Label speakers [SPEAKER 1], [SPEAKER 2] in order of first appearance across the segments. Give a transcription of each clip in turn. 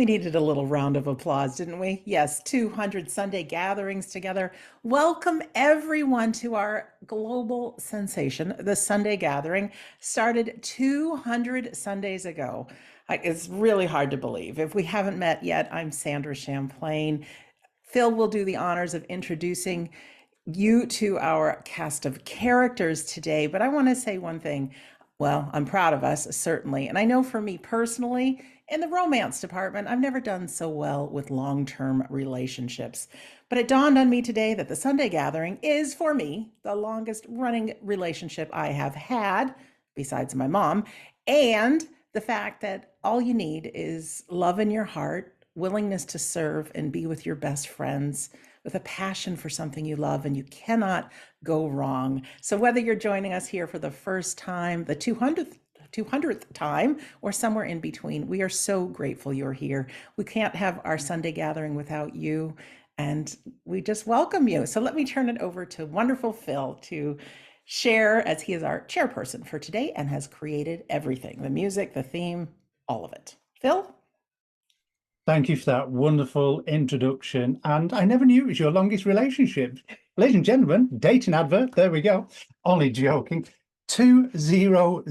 [SPEAKER 1] We needed a little round of applause, didn't we? Yes, 200 Sunday gatherings together. Welcome everyone to our global sensation. The Sunday gathering started 200 Sundays ago. It's really hard to believe. If we haven't met yet, I'm Sandra Champlain. Phil will do the honors of introducing you to our cast of characters today, but I want to say one thing. Well, I'm proud of us, certainly. And I know for me personally, in the romance department, I've never done so well with long term relationships. But it dawned on me today that the Sunday gathering is, for me, the longest running relationship I have had, besides my mom, and the fact that all you need is love in your heart, willingness to serve, and be with your best friends with a passion for something you love, and you cannot go wrong. So whether you're joining us here for the first time, the 200th time, or somewhere in between, we are so grateful you're here. We can't have our Sunday gathering without you, and we just welcome you. So let me turn it over to wonderful Phil to share, as he is our chairperson for today and has created everything, the music, the theme, all of it. Phil?
[SPEAKER 2] Thank you for that wonderful introduction. And I never knew it was your longest relationship. Ladies and gentlemen, dating advert, there we go. Only joking. 200.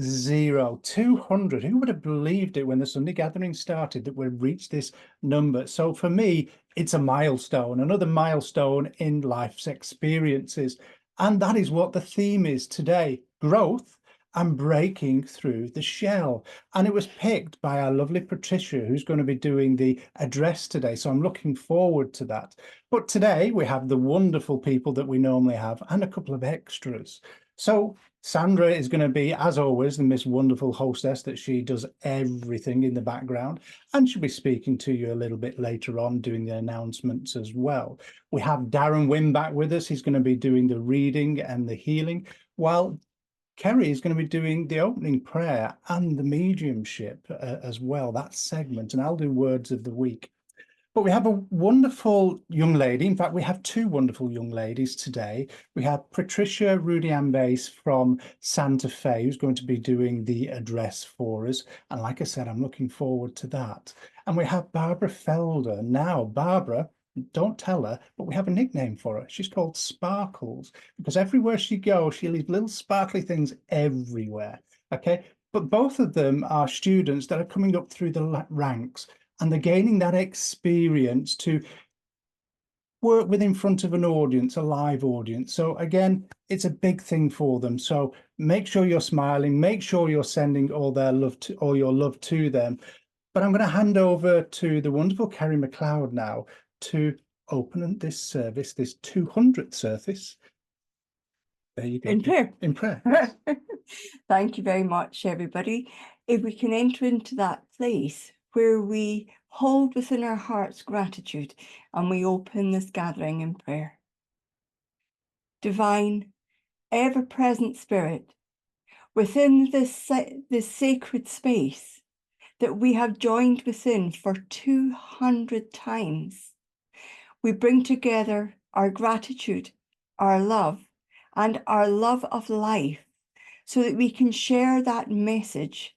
[SPEAKER 2] Who would have believed it when the Sunday gathering started that we've reached this number? So for me, it's a milestone, another milestone in life's experiences. And that is what the theme is today: growth and breaking through the shell. And it was picked by our lovely Patricia, who's going to be doing the address today. So I'm looking forward to that. But today we have the wonderful people that we normally have and a couple of extras. So Sandra is going to be, as always, the Miss Wonderful hostess that she does everything in the background. And she'll be speaking to you a little bit later on, doing the announcements as well. We have Darren Wynn back with us. He's going to be doing the reading and the healing, while Kerry is going to be doing the opening prayer and the mediumship as well, that segment, and I'll do words of the week. But we have a wonderful young lady. In fact, we have two wonderful young ladies today. We have Patricia Rudiambase from Santa Fe, who's going to be doing the address for us. And like I said, I'm looking forward to that. And we have Barbara Felder. Now, Barbara, don't tell her, but we have a nickname for her. She's called Sparkles, because everywhere she goes, she leaves little sparkly things everywhere. Okay, but both of them are students that are coming up through the ranks, and they're gaining that experience to work with in front of an audience, a live audience. So again, it's a big thing for them. So make sure you're smiling, make sure you're sending all their love to, all your love to them. But I'm going to hand over to the wonderful Kerry McLeod now to open this service, this 200th service. There you go.
[SPEAKER 3] In prayer.
[SPEAKER 2] In prayer.
[SPEAKER 3] Thank you very much, everybody. If we can enter into that place where we hold within our hearts gratitude and we open this gathering in prayer. Divine, ever-present Spirit, within this sacred space that we have joined within for 200 times, we bring together our gratitude, our love, and our love of life, so that we can share that message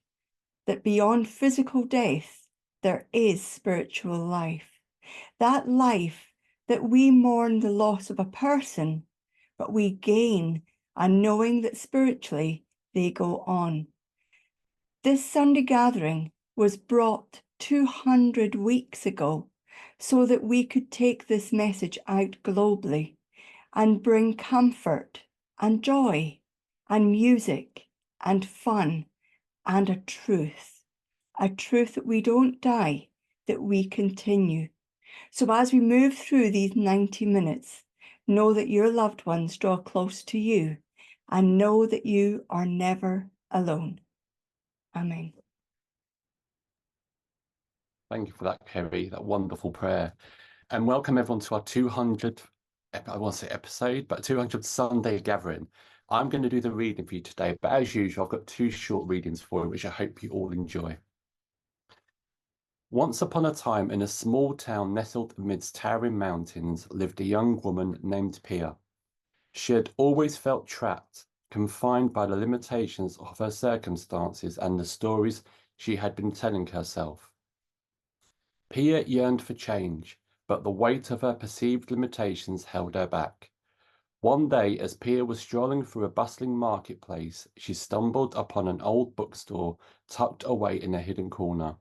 [SPEAKER 3] that beyond physical death, there is spiritual life. That life that we mourn the loss of a person, but we gain a knowing that spiritually they go on. This Sunday gathering was brought 200 weeks ago, so that we could take this message out globally and bring comfort and joy and music and fun and a truth that we don't die, that we continue. So as we move through these 90 minutes, know that your loved ones draw close to you and know that you are never alone. Amen.
[SPEAKER 4] Thank you for that, Kerry, that wonderful prayer. And welcome everyone to our 200th, I won't say episode, but 200th Sunday gathering. I'm going to do the reading for you today, but as usual, I've got two short readings for you, which I hope you all enjoy. Once upon a time, in a small town nestled amidst towering mountains, lived a young woman named Pia. She had always felt trapped, confined by the limitations of her circumstances and the stories she had been telling herself. Pia yearned for change, but the weight of her perceived limitations held her back. One day, as Pia was strolling through a bustling marketplace, she stumbled upon an old bookstore tucked away in a hidden corner.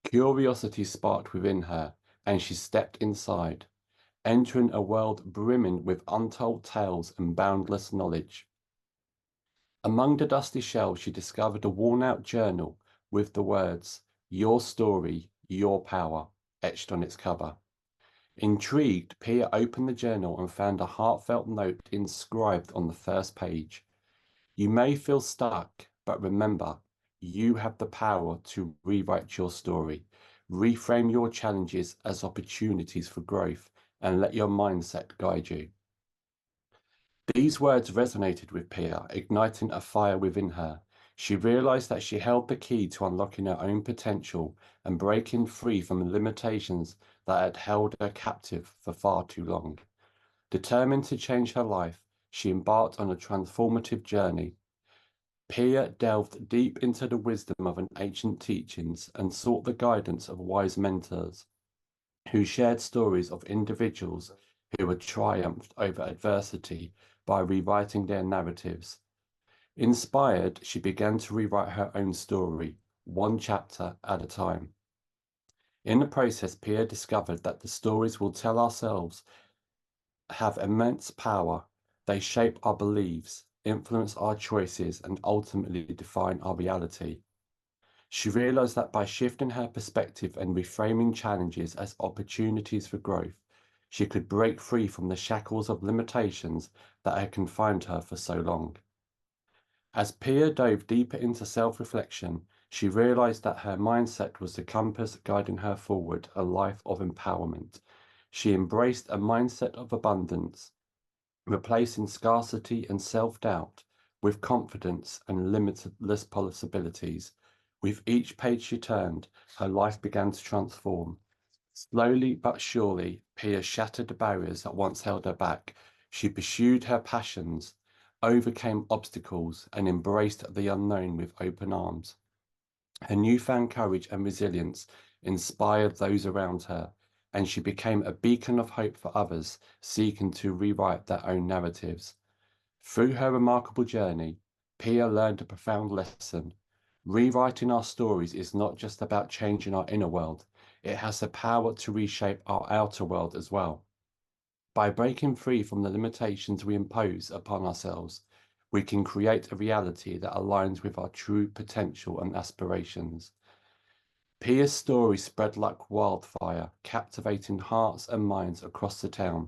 [SPEAKER 4] Curiosity sparked within her, and she stepped inside, entering a world brimming with untold tales and boundless knowledge. Among the dusty shelves, she discovered a worn-out journal with the words, "Your story, your power," etched on its cover. Intrigued, Pia opened the journal and found a heartfelt note inscribed on the first page. "You may feel stuck, but remember, you have the power to rewrite your story. Reframe your challenges as opportunities for growth and let your mindset guide you." These words resonated with Pia, igniting a fire within her. She realized that she held the key to unlocking her own potential and breaking free from the limitations that had held her captive for far too long. Determined to change her life, she embarked on a transformative journey. Pia delved deep into the wisdom of ancient teachings and sought the guidance of wise mentors who shared stories of individuals who had triumphed over adversity by rewriting their narratives. Inspired, she began to rewrite her own story, one chapter at a time. In the process, Pia discovered that the stories we'll tell ourselves have immense power. They shape our beliefs, influence our choices, and ultimately define our reality. She realized that by shifting her perspective and reframing challenges as opportunities for growth, she could break free from the shackles of limitations that had confined her for so long. As Pia dove deeper into self-reflection, she realized that her mindset was the compass guiding her forward, a life of empowerment. She embraced a mindset of abundance, replacing scarcity and self-doubt with confidence and limitless possibilities. With each page she turned, her life began to transform. Slowly but surely, Pia shattered the barriers that once held her back. She pursued her passions, overcame obstacles, and embraced the unknown with open arms. Her newfound courage and resilience inspired those around her, and she became a beacon of hope for others seeking to rewrite their own narratives. Through her remarkable journey, Pia learned a profound lesson. Rewriting our stories is not just about changing our inner world, it has the power to reshape our outer world as well. By breaking free from the limitations we impose upon ourselves, we can create a reality that aligns with our true potential and aspirations. Pia's story spread like wildfire, captivating hearts and minds across the town.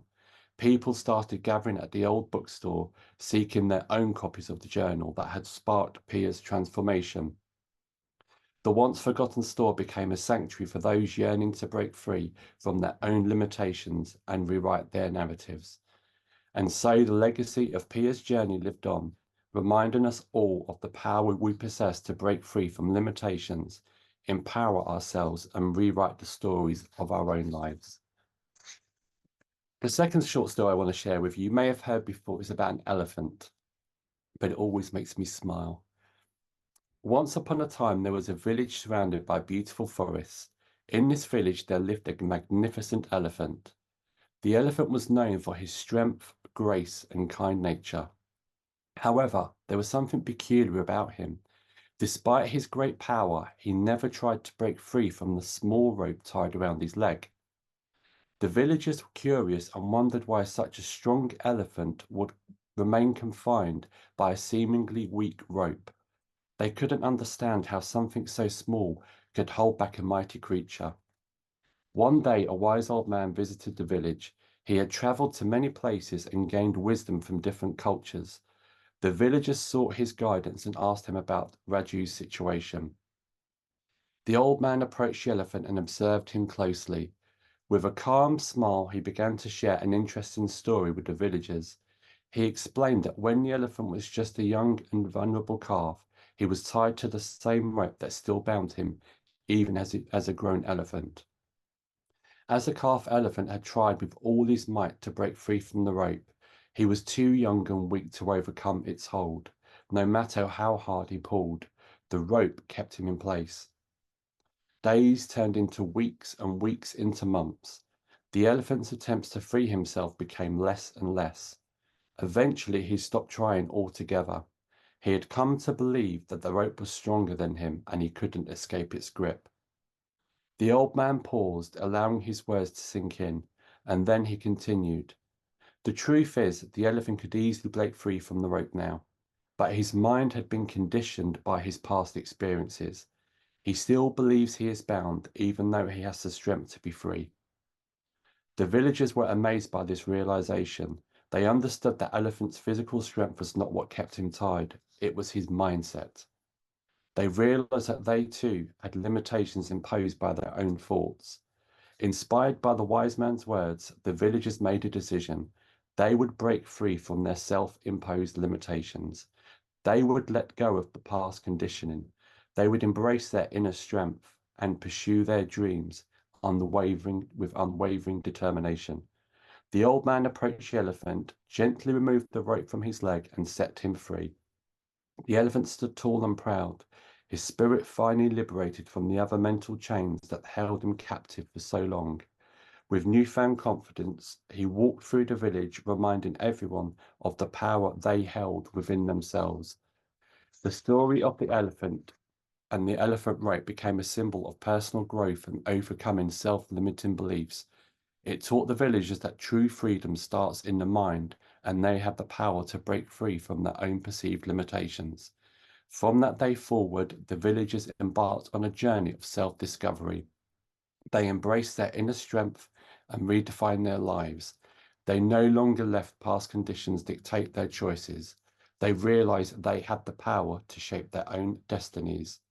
[SPEAKER 4] People started gathering at the old bookstore, seeking their own copies of the journal that had sparked Pia's transformation. The once forgotten store became a sanctuary for those yearning to break free from their own limitations and rewrite their narratives. And so the legacy of Pia's journey lived on, reminding us all of the power we possess to break free from limitations, empower ourselves, and rewrite the stories of our own lives. The second short story I want to share with you may have heard before is about an elephant, but it always makes me smile. Once upon a time, there was a village surrounded by beautiful forests. In this village, there lived a magnificent elephant. The elephant was known for his strength, grace, and kind nature. However, there was something peculiar about him. Despite his great power, he never tried to break free from the small rope tied around his leg. The villagers were curious and wondered why such a strong elephant would remain confined by a seemingly weak rope. They couldn't understand how something so small could hold back a mighty creature. One day, a wise old man visited the village. He had traveled to many places and gained wisdom from different cultures. The villagers sought his guidance and asked him about Raju's situation. The old man approached the elephant and observed him closely. With a calm smile, he began to share an interesting story with the villagers. He explained that when the elephant was just a young and vulnerable calf, he was tied to the same rope that still bound him, even as a grown elephant. As the calf elephant had tried with all his might to break free from the rope, he was too young and weak to overcome its hold. No matter how hard he pulled, the rope kept him in place. Days turned into weeks and weeks into months. The elephant's attempts to free himself became less and less. Eventually, he stopped trying altogether. He had come to believe that the rope was stronger than him and he couldn't escape its grip. The old man paused, allowing his words to sink in, and then he continued. The truth is, the elephant could easily break free from the rope now, but his mind had been conditioned by his past experiences. He still believes he is bound, even though he has the strength to be free. The villagers were amazed by this realization. They understood that Elephant's physical strength was not what kept him tied, it was his mindset. They realized that they too had limitations imposed by their own thoughts. Inspired by the wise man's words, the villagers made a decision. They would break free from their self-imposed limitations. They would let go of the past conditioning. They would embrace their inner strength and pursue their dreams with unwavering determination. The old man approached the elephant, gently removed the rope from his leg, and set him free. The elephant stood tall and proud, his spirit finally liberated from the other mental chains that held him captive for so long. With newfound confidence, he walked through the village, reminding everyone of the power they held within themselves. The story of the elephant and the elephant rope became a symbol of personal growth and overcoming self-limiting beliefs. It taught the villagers that true freedom starts in the mind, and they have the power to break free from their own perceived limitations. From that day forward, the villagers embarked on a journey of self-discovery. They embraced their inner strength and redefined their lives. They no longer left past conditions dictate their choices. They realized they had the power to shape their own destinies.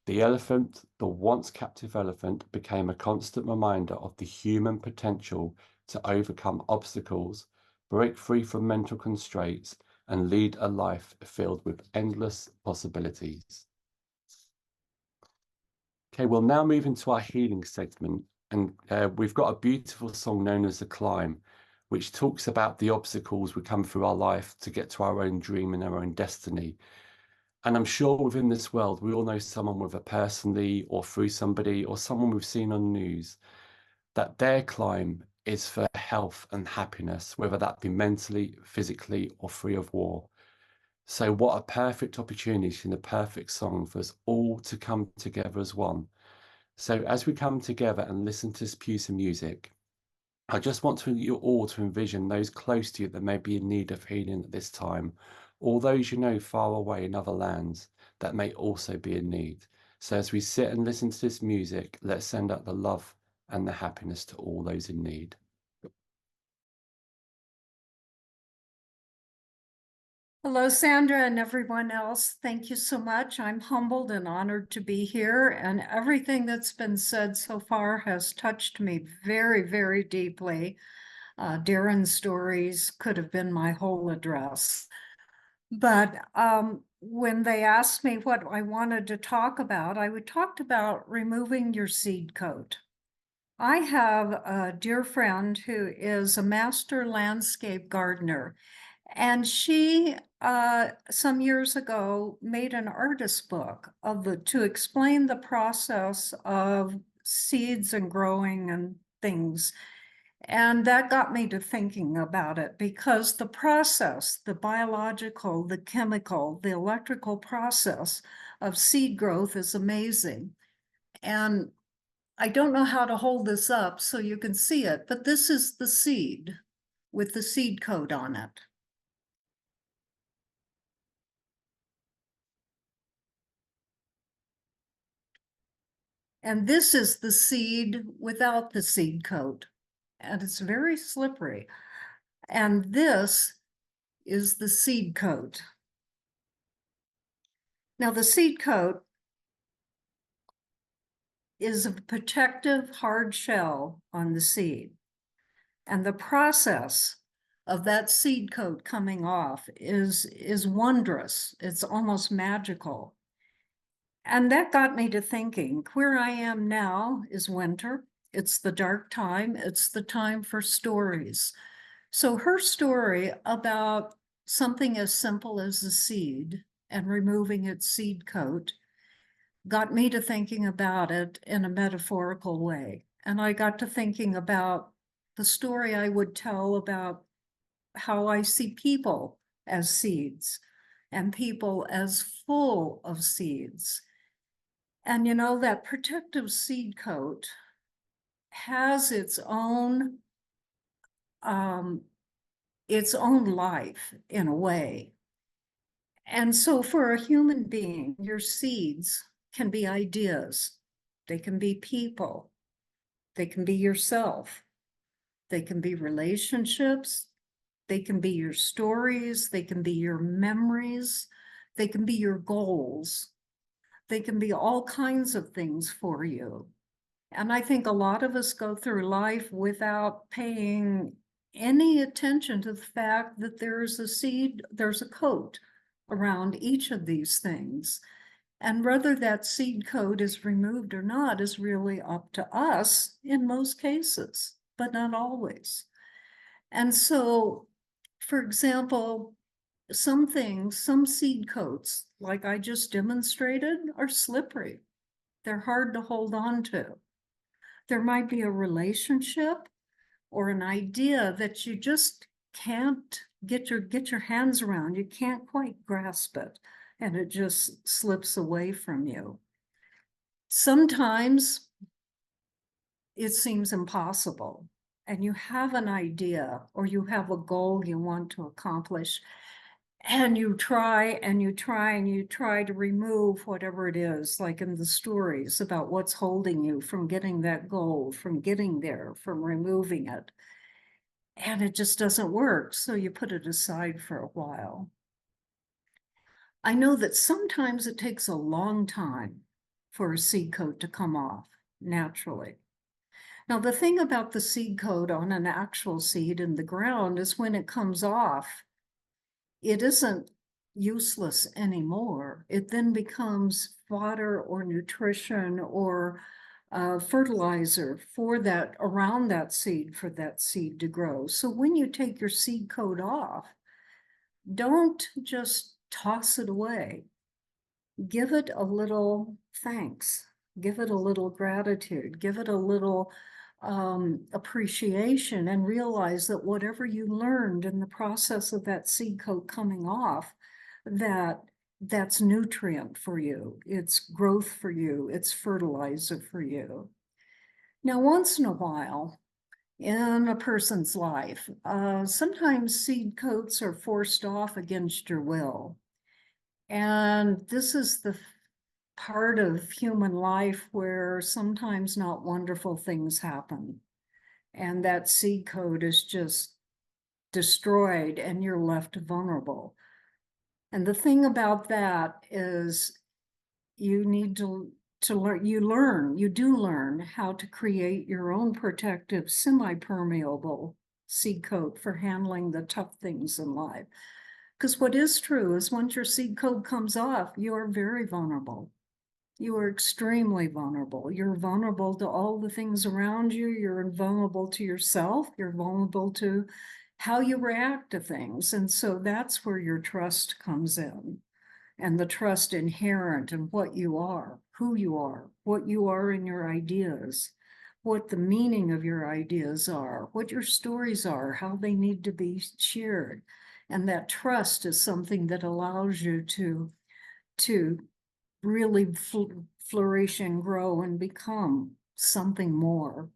[SPEAKER 4] The elephant, the once captive elephant, became a constant reminder of the human potential to overcome obstacles, break free from mental constraints, and lead a life filled with endless possibilities. Okay, we'll now move into our healing segment, and we've got a beautiful song known as The Climb, which talks about the obstacles we come through our life to get to our own dream and our own destiny. And I'm sure within this world, we all know someone, whether personally or through somebody or someone we've seen on the news, that their climb is for health and happiness, whether that be mentally, physically, or free of war. So what a perfect opportunity and a perfect song for us all to come together as one. So as we come together and listen to this piece of music, I just want you all to envision those close to you that may be in need of healing at this time, or those you know far away in other lands that may also be in need. So as we sit and listen to this music, let's send out the love and the happiness to all those in need.
[SPEAKER 5] Hello, Sandra and everyone else. Thank you so much. I'm humbled and honored to be here, and everything that's been said so far has touched me very, very deeply. Darren's stories could have been my whole address. But when they asked me what I wanted to talk about, I would talk about removing your seed coat. I have a dear friend who is a master landscape gardener, and she, some years ago, made an artist book to explain the process of seeds and growing and things. And that got me to thinking about it, because the process, the biological, the chemical, the electrical process of seed growth is amazing. And I don't know how to hold this up so you can see it, but this is the seed with the seed coat on it. And this is the seed without the seed coat, and it's very slippery. And this is the seed coat. Now, the seed coat is a protective hard shell on the seed. And the process of that seed coat coming off is wondrous. It's almost magical. And that got me to thinking, where I am now is winter. It's the dark time. It's the time for stories. So her story about something as simple as a seed and removing its seed coat got me to thinking about it in a metaphorical way. And I got to thinking about the story I would tell about how I see people as seeds and people as full of seeds. And you know, that protective seed coat has its own life in a way. And so for a human being, your seeds can be ideas, they can be people, they can be yourself, they can be relationships, they can be your stories, they can be your memories, they can be your goals, they can be all kinds of things for you. And I think a lot of us go through life without paying any attention to the fact that there's a seed, there's a coat around each of these things. And whether that seed coat is removed or not is really up to us in most cases, but not always. And so, for example, some things, some seed coats, like I just demonstrated, are slippery. They're hard to hold on to. There might be a relationship or an idea that you just can't get your hands around. You can't quite grasp it, and it just slips away from you. Sometimes it seems impossible, and you have an idea or you have a goal you want to accomplish, and you try and you try and you try to remove whatever it is, like in the stories about what's holding you from getting that goal, from getting there, from removing it. And it just doesn't work. So you put it aside for a while. I know that sometimes it takes a long time for a seed coat to come off naturally. Now, the thing about the seed coat on an actual seed in the ground is when it comes off, it isn't useless anymore. It then becomes fodder or nutrition or fertilizer for that, around that seed, for that seed to grow. So when you take your seed coat off, don't just toss it away. Give it a little thanks. Give it a little gratitude. Give it a little appreciation, and realize that whatever you learned in the process of that seed coat coming off, that's nutrient for you, it's growth for you, it's fertilizer for you. Now, once in a while in a person's life, sometimes seed coats are forced off against your will. And this is the part of human life where sometimes not wonderful things happen. And that seed coat is just destroyed and you're left vulnerable. And the thing about that is you need to learn, you do learn how to create your own protective, semi-permeable seed coat for handling the tough things in life. Because what is true is once your seed coat comes off, you are very vulnerable. You are extremely vulnerable. You're vulnerable to all the things around you. You're vulnerable to yourself. You're vulnerable to how you react to things. And so that's where your trust comes in, and the trust inherent in what you are, who you are, what you are in your ideas, what the meaning of your ideas are, what your stories are, how they need to be shared. And that trust is something that allows you to really flourish and grow and become something more.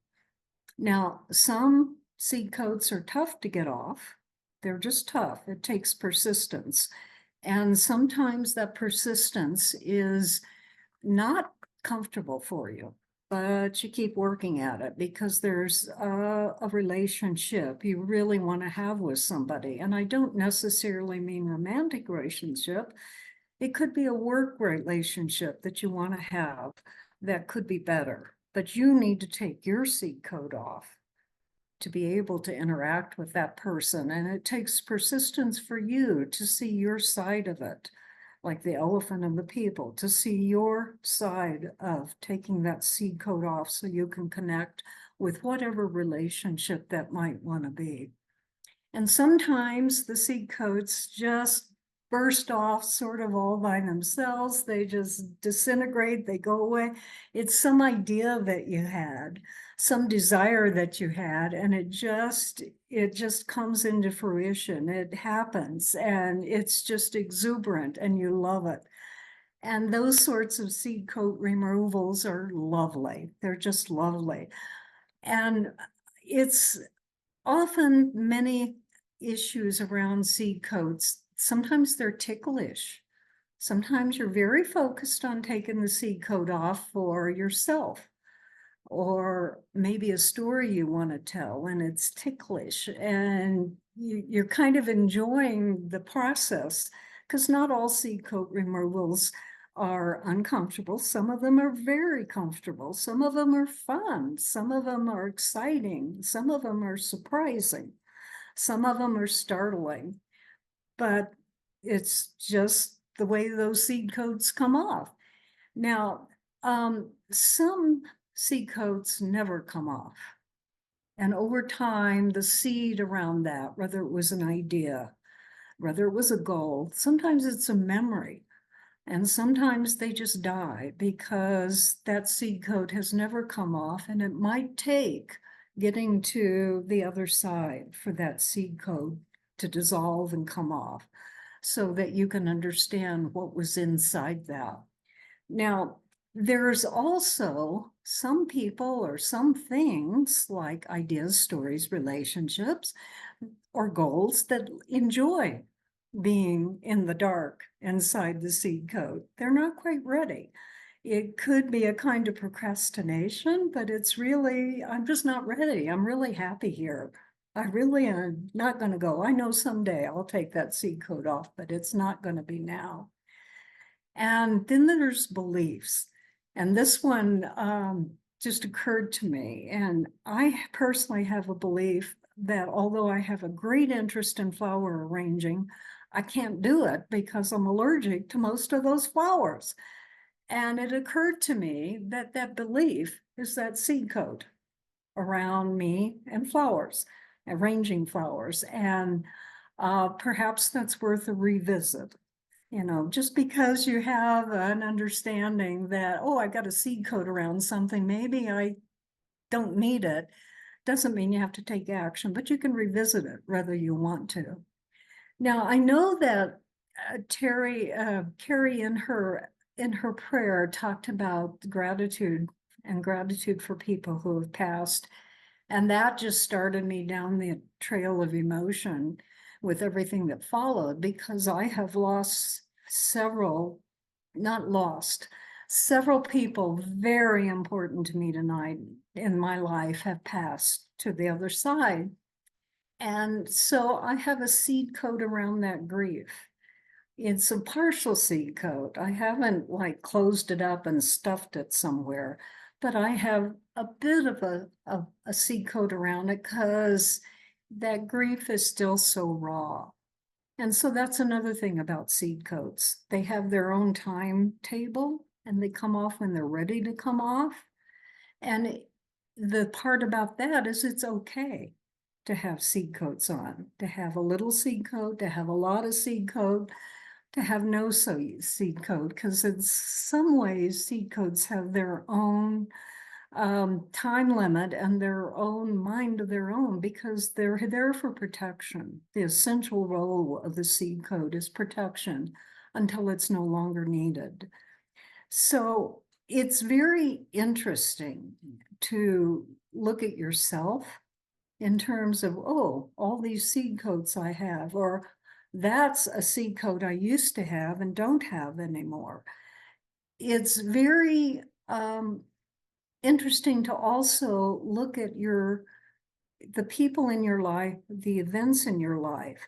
[SPEAKER 5] Now, some seed coats are tough to get off. They're just tough. It takes persistence. And sometimes that persistence is not comfortable for you, but you keep working at it because there's a relationship you really want to have with somebody. And I don't necessarily mean romantic relationship. It could be a work relationship that you want to have that could be better, but you need to take your seed coat off to be able to interact with that person. And it takes persistence for you to see your side of it, like the elephant and the people, to see your side of taking that seed coat off so you can connect with whatever relationship that might want to be. And sometimes the seed coats just burst off sort of all by themselves. They just disintegrate, they go away. It's some idea that you had, some desire that you had, and it just comes into fruition. It happens, and it's just exuberant, and you love it. And those sorts of seed coat removals are lovely. They're just lovely. And it's often many issues around seed coats. Sometimes they're ticklish. Sometimes you're very focused on taking the seed coat off for yourself, or maybe a story you want to tell and it's ticklish, and you're kind of enjoying the process, because not all seed coat removals are uncomfortable. Some of them are very comfortable. Some of them are fun. Some of them are exciting. Some of them are surprising. Some of them are startling. But it's just the way those seed coats come off. Now, some seed coats never come off. And over time, the seed around that, whether it was an idea, whether it was a goal, sometimes it's a memory. And sometimes they just die because that seed coat has never come off, and it might take getting to the other side for that seed coat to dissolve and come off, so that you can understand what was inside that. Now, there's also some people or some things like ideas, stories, relationships, or goals that enjoy being in the dark inside the seed coat. They're not quite ready. It could be a kind of procrastination, but it's really, I'm just not ready. I'm really happy here. I really am not going to go. I know someday I'll take that seed coat off, but it's not going to be now. And then there's beliefs. And this one just occurred to me. And I personally have a belief that although I have a great interest in flower arranging, I can't do it because I'm allergic to most of those flowers. And it occurred to me that that belief is that seed coat around me and flowers, arranging flowers. And perhaps that's worth a revisit. You know, just because you have an understanding that, oh, I got a seed coat around something, maybe I don't need it, doesn't mean you have to take action, but you can revisit it whether you want to. Now, I know that Carrie in her prayer talked about gratitude and gratitude for people who have passed. And that just started me down the trail of emotion with everything that followed, because I have lost several people very important to me tonight in my life have passed to the other side. And so I have a seed coat around that grief. It's a partial seed coat. I haven't like closed it up and stuffed it somewhere, but I have a bit of a seed coat around it because that grief is still so raw. And so that's another thing about seed coats. They have their own timetable and they come off when they're ready to come off. And the part about that is it's okay to have seed coats on, to have a little seed coat, to have a lot of seed coat, to have no seed coat, because in some ways seed coats have their own time limit and their own mind of their own, because they're there for protection. The essential role of the seed coat is protection until it's no longer needed. So it's very interesting to look at yourself in terms of, oh, all these seed coats I have, or that's a seed coat I used to have and don't have anymore. It's very interesting to also look at the people in your life, the events in your life,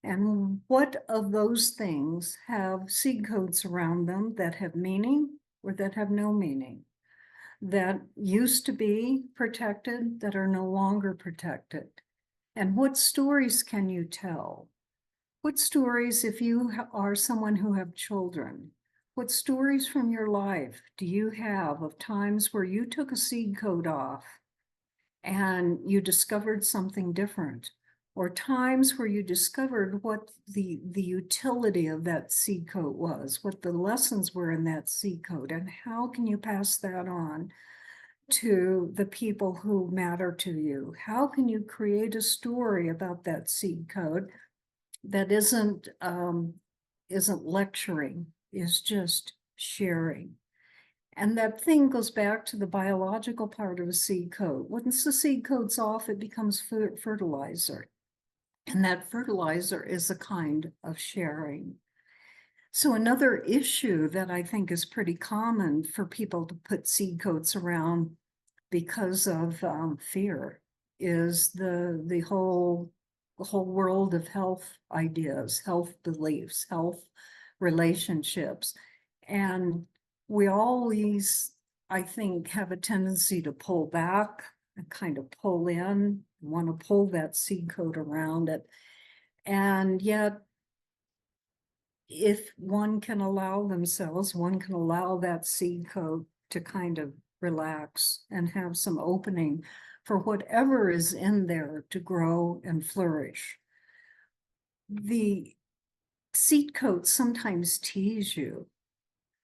[SPEAKER 5] and what of those things have seed coats around them that have meaning or that have no meaning, that used to be protected, that are no longer protected. And what stories can you tell? What stories, if you are someone who have children, what stories from your life do you have of times where you took a seed coat off and you discovered something different, or times where you discovered what the utility of that seed coat was, what the lessons were in that seed coat, and how can you pass that on to the people who matter to you? How can you create a story about that seed coat that isn't lecturing, is just sharing? And that thing goes back to the biological part of a seed coat. Once the seed coat's off, it becomes fertilizer. And that fertilizer is a kind of sharing. So another issue that I think is pretty common for people to put seed coats around because of fear is the whole world of health ideas, health beliefs, health relationships. And we always, I think, have a tendency to pull back and kind of pull in, want to pull that seed coat around it. And yet, if one can allow themselves, one can allow that seed coat to kind of relax and have some opening for whatever is in there to grow and flourish. The seed coats sometimes tease you.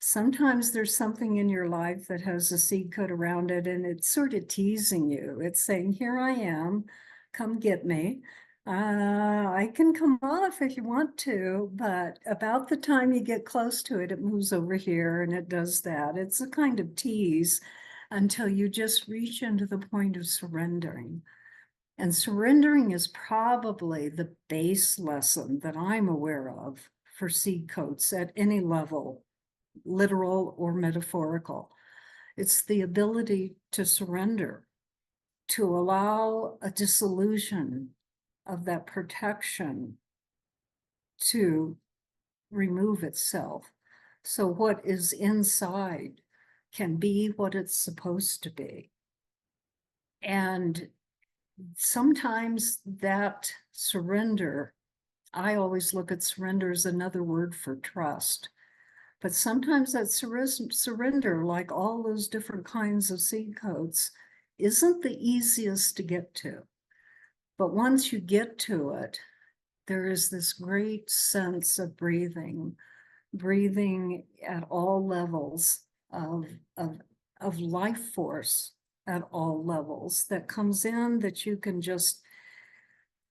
[SPEAKER 5] Sometimes there's something in your life that has a seed coat around it, and it's sort of teasing you. It's saying, here I am, come get me. I can come off if you want to, but about the time you get close to it, it moves over here and it does that. It's a kind of tease until you just reach into the point of surrendering. And surrendering is probably the base lesson that I'm aware of for seed coats at any level, literal or metaphorical. It's the ability to surrender, to allow a dissolution of that protection to remove itself. So what is inside can be what it's supposed to be. And sometimes that surrender, I always look at surrender as another word for trust. But sometimes that surrender, like all those different kinds of seed coats, isn't the easiest to get to. But once you get to it, there is this great sense of breathing at all levels of life force at all levels that comes in, that you can just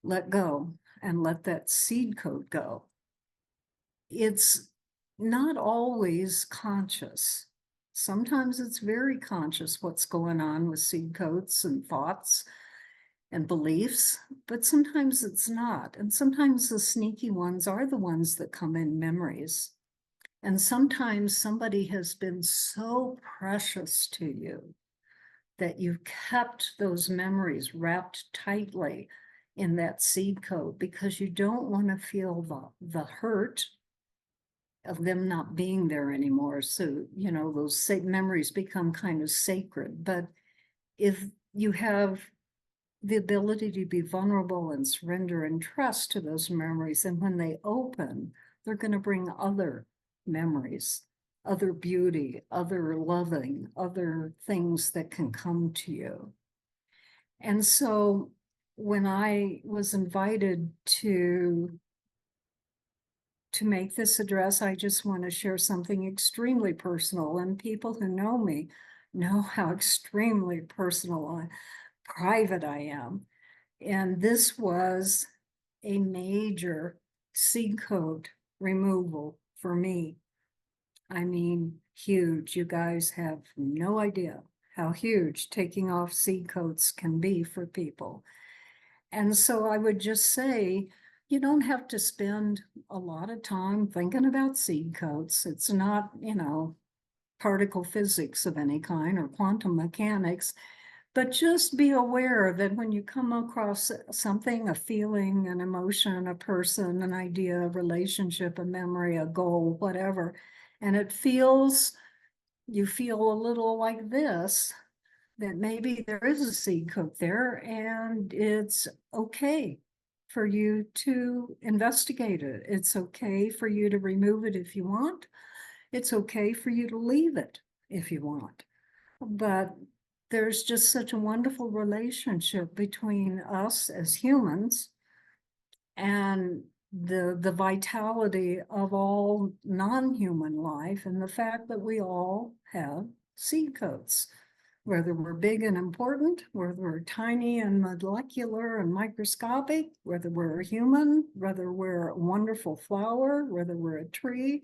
[SPEAKER 5] let go and let that seed coat go. It's not always conscious. Sometimes it's very conscious what's going on with seed coats and thoughts and beliefs, but sometimes it's not. And sometimes the sneaky ones are the ones that come in memories. And sometimes somebody has been so precious to you that you've kept those memories wrapped tightly in that seed coat because you don't want to feel the hurt of them not being there anymore. So, you know, those memories become kind of sacred. But if you have the ability to be vulnerable and surrender and trust to those memories, and when they open, they're going to bring other memories, other beauty, other loving, other things that can come to you. And so when I was invited to make this address, I just want to share something extremely personal. And people who know me know how extremely personal and private I am. And this was a major seed coat removal for me. I mean, huge. You guys have no idea how huge taking off seed coats can be for people. And so I would just say, you don't have to spend a lot of time thinking about seed coats. It's not, you know, particle physics of any kind or quantum mechanics, but just be aware that when you come across something, a feeling, an emotion, a person, an idea, a relationship, a memory, a goal, whatever, and you feel a little like this, that maybe there is a seed coat there, and it's okay for you to investigate it. It's okay for you to remove it if you want. It's okay for you to leave it if you want. But there's just such a wonderful relationship between us as humans and the vitality of all non-human life, and the fact that we all have seed coats, whether we're big and important, whether we're tiny and molecular and microscopic, whether we're a human, whether we're a wonderful flower, whether we're a tree,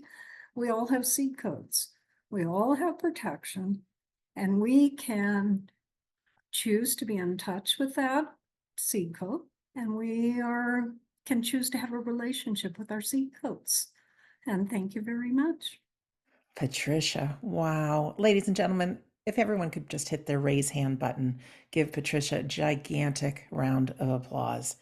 [SPEAKER 5] we all have seed coats. We all have protection, and we can choose to be in touch with that seed coat, and can choose to have a relationship with our seed coats. And thank you very much.
[SPEAKER 1] Patricia, wow. Ladies and gentlemen, if everyone could just hit their raise hand button, give Patricia a gigantic round of applause.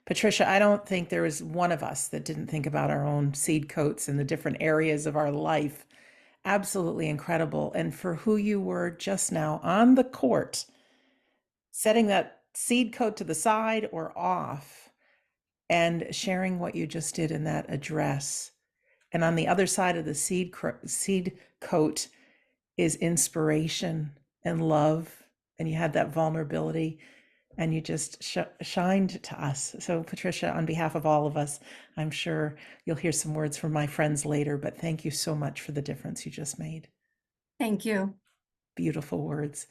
[SPEAKER 1] Patricia, I don't think there was one of us that didn't think about our own seed coats in the different areas of our life. Absolutely incredible. And for who you were just now on the court, setting that seed coat to the side or off and sharing what you just did in that address. And on the other side of the seed coat is inspiration and love. And you had that vulnerability and you just shined to us. So Patricia, on behalf of all of us, I'm sure you'll hear some words from my friends later, but thank you so much for the difference you just made.
[SPEAKER 5] Thank you.
[SPEAKER 1] Beautiful words.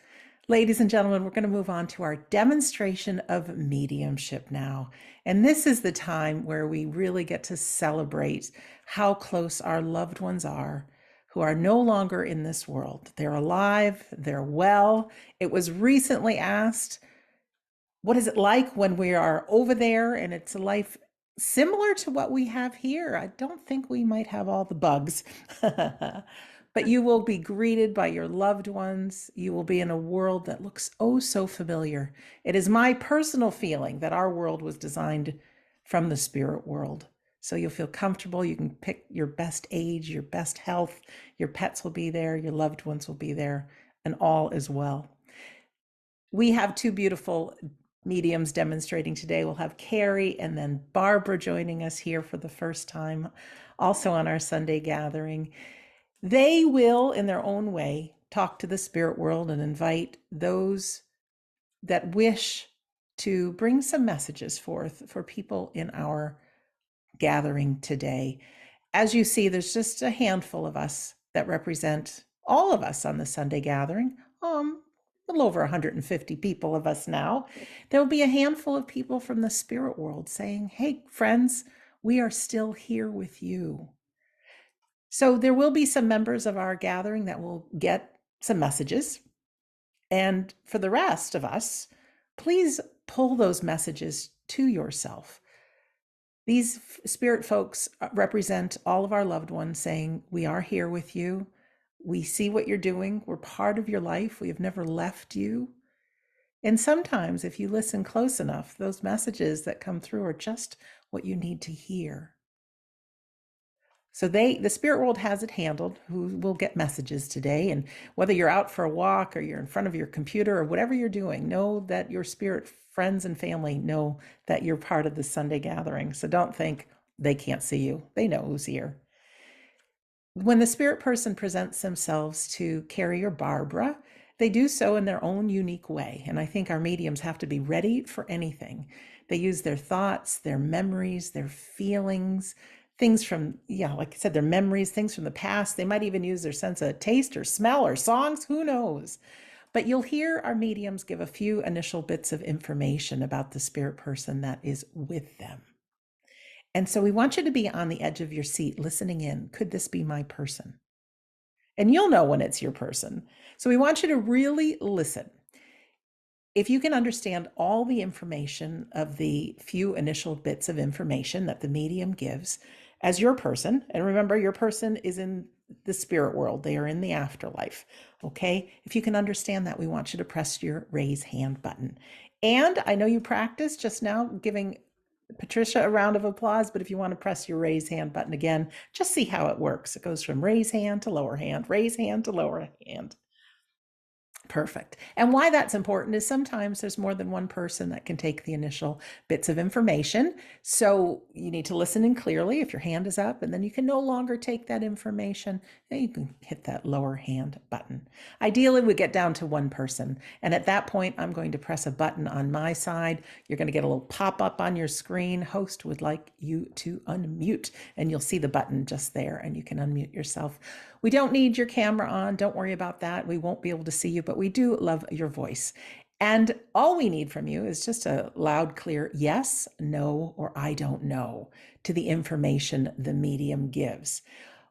[SPEAKER 1] Ladies and gentlemen, we're going to move on to our demonstration of mediumship now. And this is the time where we really get to celebrate how close our loved ones are who are no longer in this world. They're alive, they're well. It was recently asked, what is it like when we are over there and it's a life similar to what we have here? I don't think we might have all the bugs. But you will be greeted by your loved ones. You will be in a world that looks oh so familiar. It is my personal feeling that our world was designed from the spirit world. So you'll feel comfortable. You can pick your best age, your best health. Your pets will be there. Your loved ones will be there, and all is well. We have two beautiful mediums demonstrating today. We'll have Carrie and then Barbara joining us here for the first time, also on our Sunday gathering. They will, in their own way, talk to the spirit world and invite those that wish to bring some messages forth for people in our gathering today. As you see, there's just a handful of us that represent all of us on the Sunday gathering. A little over 150 people of us now. There will be a handful of people from the spirit world saying, hey, friends, we are still here with you. So there will be some members of our gathering that will get some messages. And for the rest of us, please pull those messages to yourself. These spirit folks represent all of our loved ones saying, we are here with you. We see what you're doing. We're part of your life. We have never left you. And sometimes if you listen close enough, those messages that come through are just what you need to hear. So the spirit world has it handled, who will get messages today. And whether you're out for a walk or you're in front of your computer or whatever you're doing, know that your spirit friends and family know that you're part of the Sunday gathering. So don't think they can't see you. They know who's here. When the spirit person presents themselves to Carrie or Barbara, they do so in their own unique way. And I think our mediums have to be ready for anything. They use their thoughts, their memories, their feelings, things from, like I said, their memories, things from the past. They might even use their sense of taste or smell or songs, who knows? But you'll hear our mediums give a few initial bits of information about the spirit person that is with them. And so we want you to be on the edge of your seat listening in. Could this be my person? And you'll know when it's your person. So we want you to really listen. If you can understand all the information of the few initial bits of information that the medium gives as your person, and remember, your person is in the spirit world. They are in the afterlife. Okay. If you can understand that, we want you to press your raise hand button. And I know you practiced just now giving Patricia a round of applause, but if you want to press your raise hand button again, just see how it works. It goes from raise hand to lower hand, raise hand to lower hand. Perfect. And why that's important is sometimes there's more than one person that can take the initial bits of information. So you need to listen in clearly if your hand is up, and then you can no longer take that information. Then you can hit that lower hand button. Ideally, we get down to one person. And at that point, I'm going to press a button on my side. You're going to get a little pop up on your screen. Host would like you to unmute, and you'll see the button just there, and you can unmute yourself. We don't need your camera on. Don't worry about that. We won't be able to see you, but we do love your voice. And all we need from you is just a loud, clear yes, no, or I don't know to the information the medium gives.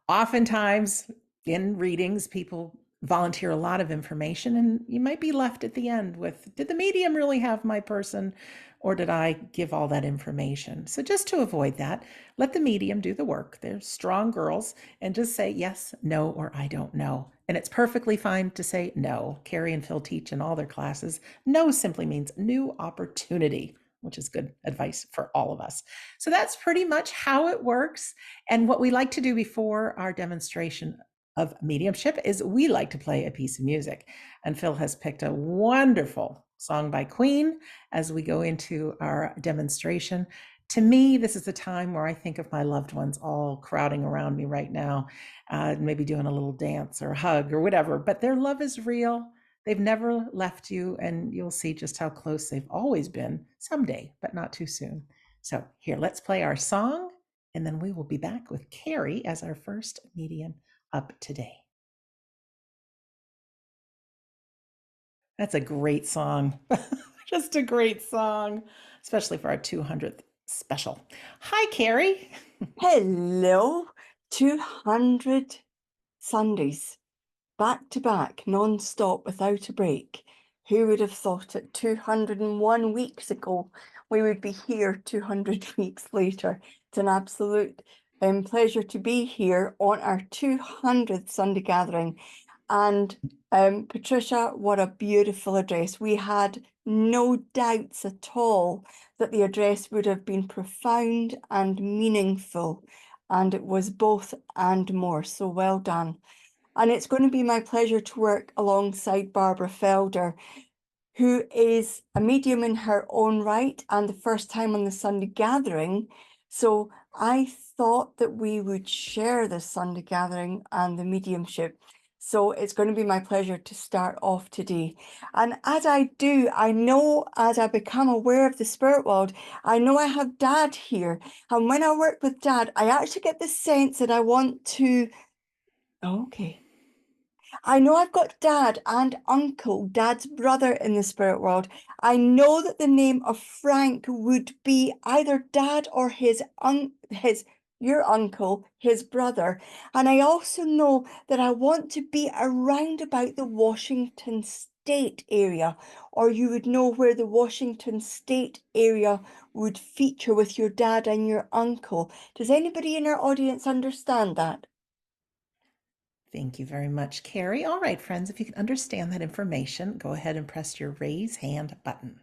[SPEAKER 1] Oftentimes in readings, people volunteer a lot of information, and you might be left at the end with, did the medium really have my person, or did I give all that information? So just to avoid that, let the medium do the work. They're strong girls, and just say yes, no, or I don't know. And it's perfectly fine to say no. Carrie and Phil teach in all their classes. No simply means new opportunity, which is good advice for all of us. So that's pretty much how it works. And what we like to do before our demonstration of mediumship is we like to play a piece of music. And Phil has picked a wonderful song by Queen as we go into our demonstration. To me, this is the time where I think of my loved ones all crowding around me right now, maybe doing a little dance or a hug or whatever, but their love is real. They've never left you, and you'll see just how close they've always been someday, but not too soon. So here, let's play our song, and then we will be back with Carrie as our first medium up today. That's a great song. Just a great song, especially for our 200th special. Hi, Carrie.
[SPEAKER 3] Hello, 200 Sundays, back to back, non-stop, without a break. Who would have thought it 201 weeks ago we would be here 200 weeks later? It's an absolute pleasure to be here on our 200th Sunday gathering. And Patricia, what a beautiful address. We had no doubts at all that the address would have been profound and meaningful. And it was both and more. So well done. And it's going to be my pleasure to work alongside Barbara Felder, who is a medium in her own right and the first time on the Sunday gathering. So I thought that we would share the Sunday gathering and the mediumship. So it's going to be my pleasure to start off today. And as I do, I know as I become aware of the spirit world, I know I have Dad here. And when I work with Dad, I actually get the sense that I want to, okay. I know I've got Dad and Uncle, Dad's brother in the spirit world. I know that the name of Frank would be either Dad or your uncle, his brother. And I also know that I want to be around about the Washington State area, or you would know where the Washington State area would feature with your dad and your uncle. Does anybody in our audience understand that?
[SPEAKER 1] Thank you very much, Carrie. All right, friends, if you can understand that information, go ahead and press your raise hand button.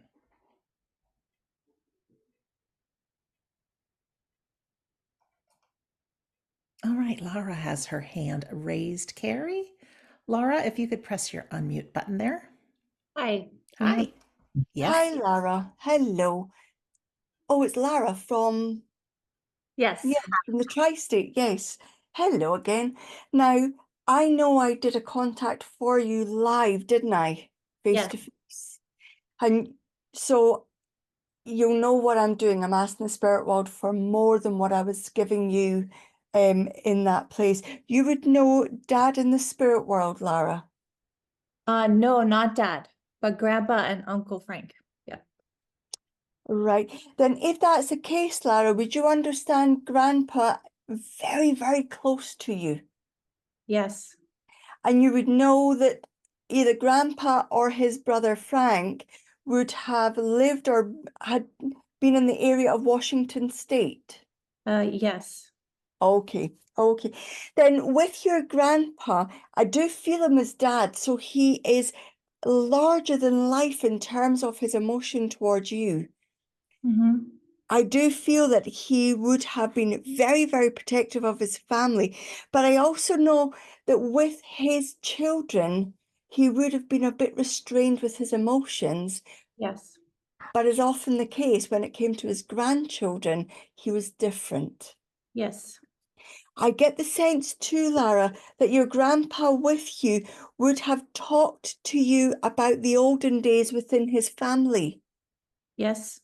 [SPEAKER 1] All right, Laura has her hand raised, Carrie. Laura, if you could press your unmute button there.
[SPEAKER 6] Hi.
[SPEAKER 1] Hi. Yes.
[SPEAKER 3] Hi, Lara. Hello. Oh, it's Lara from,
[SPEAKER 6] Yes.
[SPEAKER 3] yeah, from the Tri-State. Yes. Hello again. Now, I know I did a contact for you live, didn't I? Face
[SPEAKER 6] Yes.
[SPEAKER 3] to face. And so you'll know what I'm doing. I'm asking the spirit world for more than what I was giving you in that place. You would know Dad in the spirit world, Lara.
[SPEAKER 6] No, not Dad, but Grandpa and Uncle Frank. Yeah.
[SPEAKER 3] Right. Then if that's the case, Lara, would you understand Grandpa very, very close to you?
[SPEAKER 6] Yes.
[SPEAKER 3] And you would know that either Grandpa or his brother Frank would have lived or had been in the area of Washington State.
[SPEAKER 6] Yes.
[SPEAKER 3] Okay. Okay. Then with your grandpa, I do feel him as Dad, so he is larger than life in terms of his emotion towards you.
[SPEAKER 6] Mm-hmm.
[SPEAKER 3] I do feel that he would have been very, very protective of his family, but I also know that with his children, he would have been a bit restrained with his emotions,
[SPEAKER 6] Yes.
[SPEAKER 3] but as often the case when it came to his grandchildren, he was different.
[SPEAKER 6] Yes.
[SPEAKER 3] I get the sense too, Lara, that your grandpa with you would have talked to you about the olden days within his family.
[SPEAKER 6] Yes.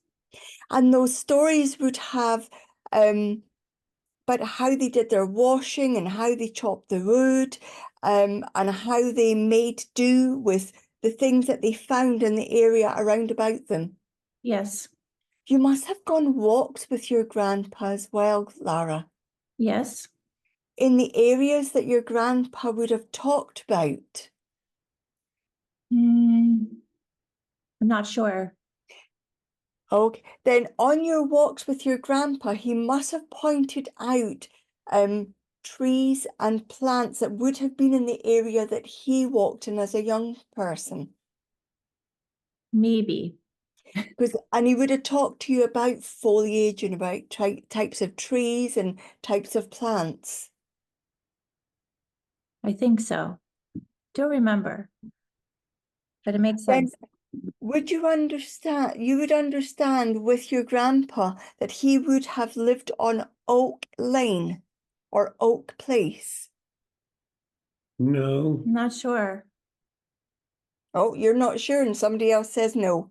[SPEAKER 3] And those stories would have about how they did their washing and how they chopped the wood, and how they made do with the things that they found in the area around about them.
[SPEAKER 6] Yes.
[SPEAKER 3] You must have gone walks with your grandpa as well, Lara,
[SPEAKER 6] Yes.
[SPEAKER 3] in the areas that your grandpa would have talked about.
[SPEAKER 6] I'm not sure.
[SPEAKER 3] Okay, then on your walks with your grandpa, he must have pointed out trees and plants that would have been in the area that he walked in as a young person.
[SPEAKER 6] Maybe.
[SPEAKER 3] And he would have talked to you about foliage and about types of trees and types of plants.
[SPEAKER 6] I think so. Don't remember. But it makes
[SPEAKER 3] Then
[SPEAKER 6] sense.
[SPEAKER 3] would you understand, you would understand with your grandpa that he would have lived on Oak Lane or Oak Place?
[SPEAKER 7] No,
[SPEAKER 6] I'm not sure.
[SPEAKER 3] Oh, you're not sure, and somebody else says no.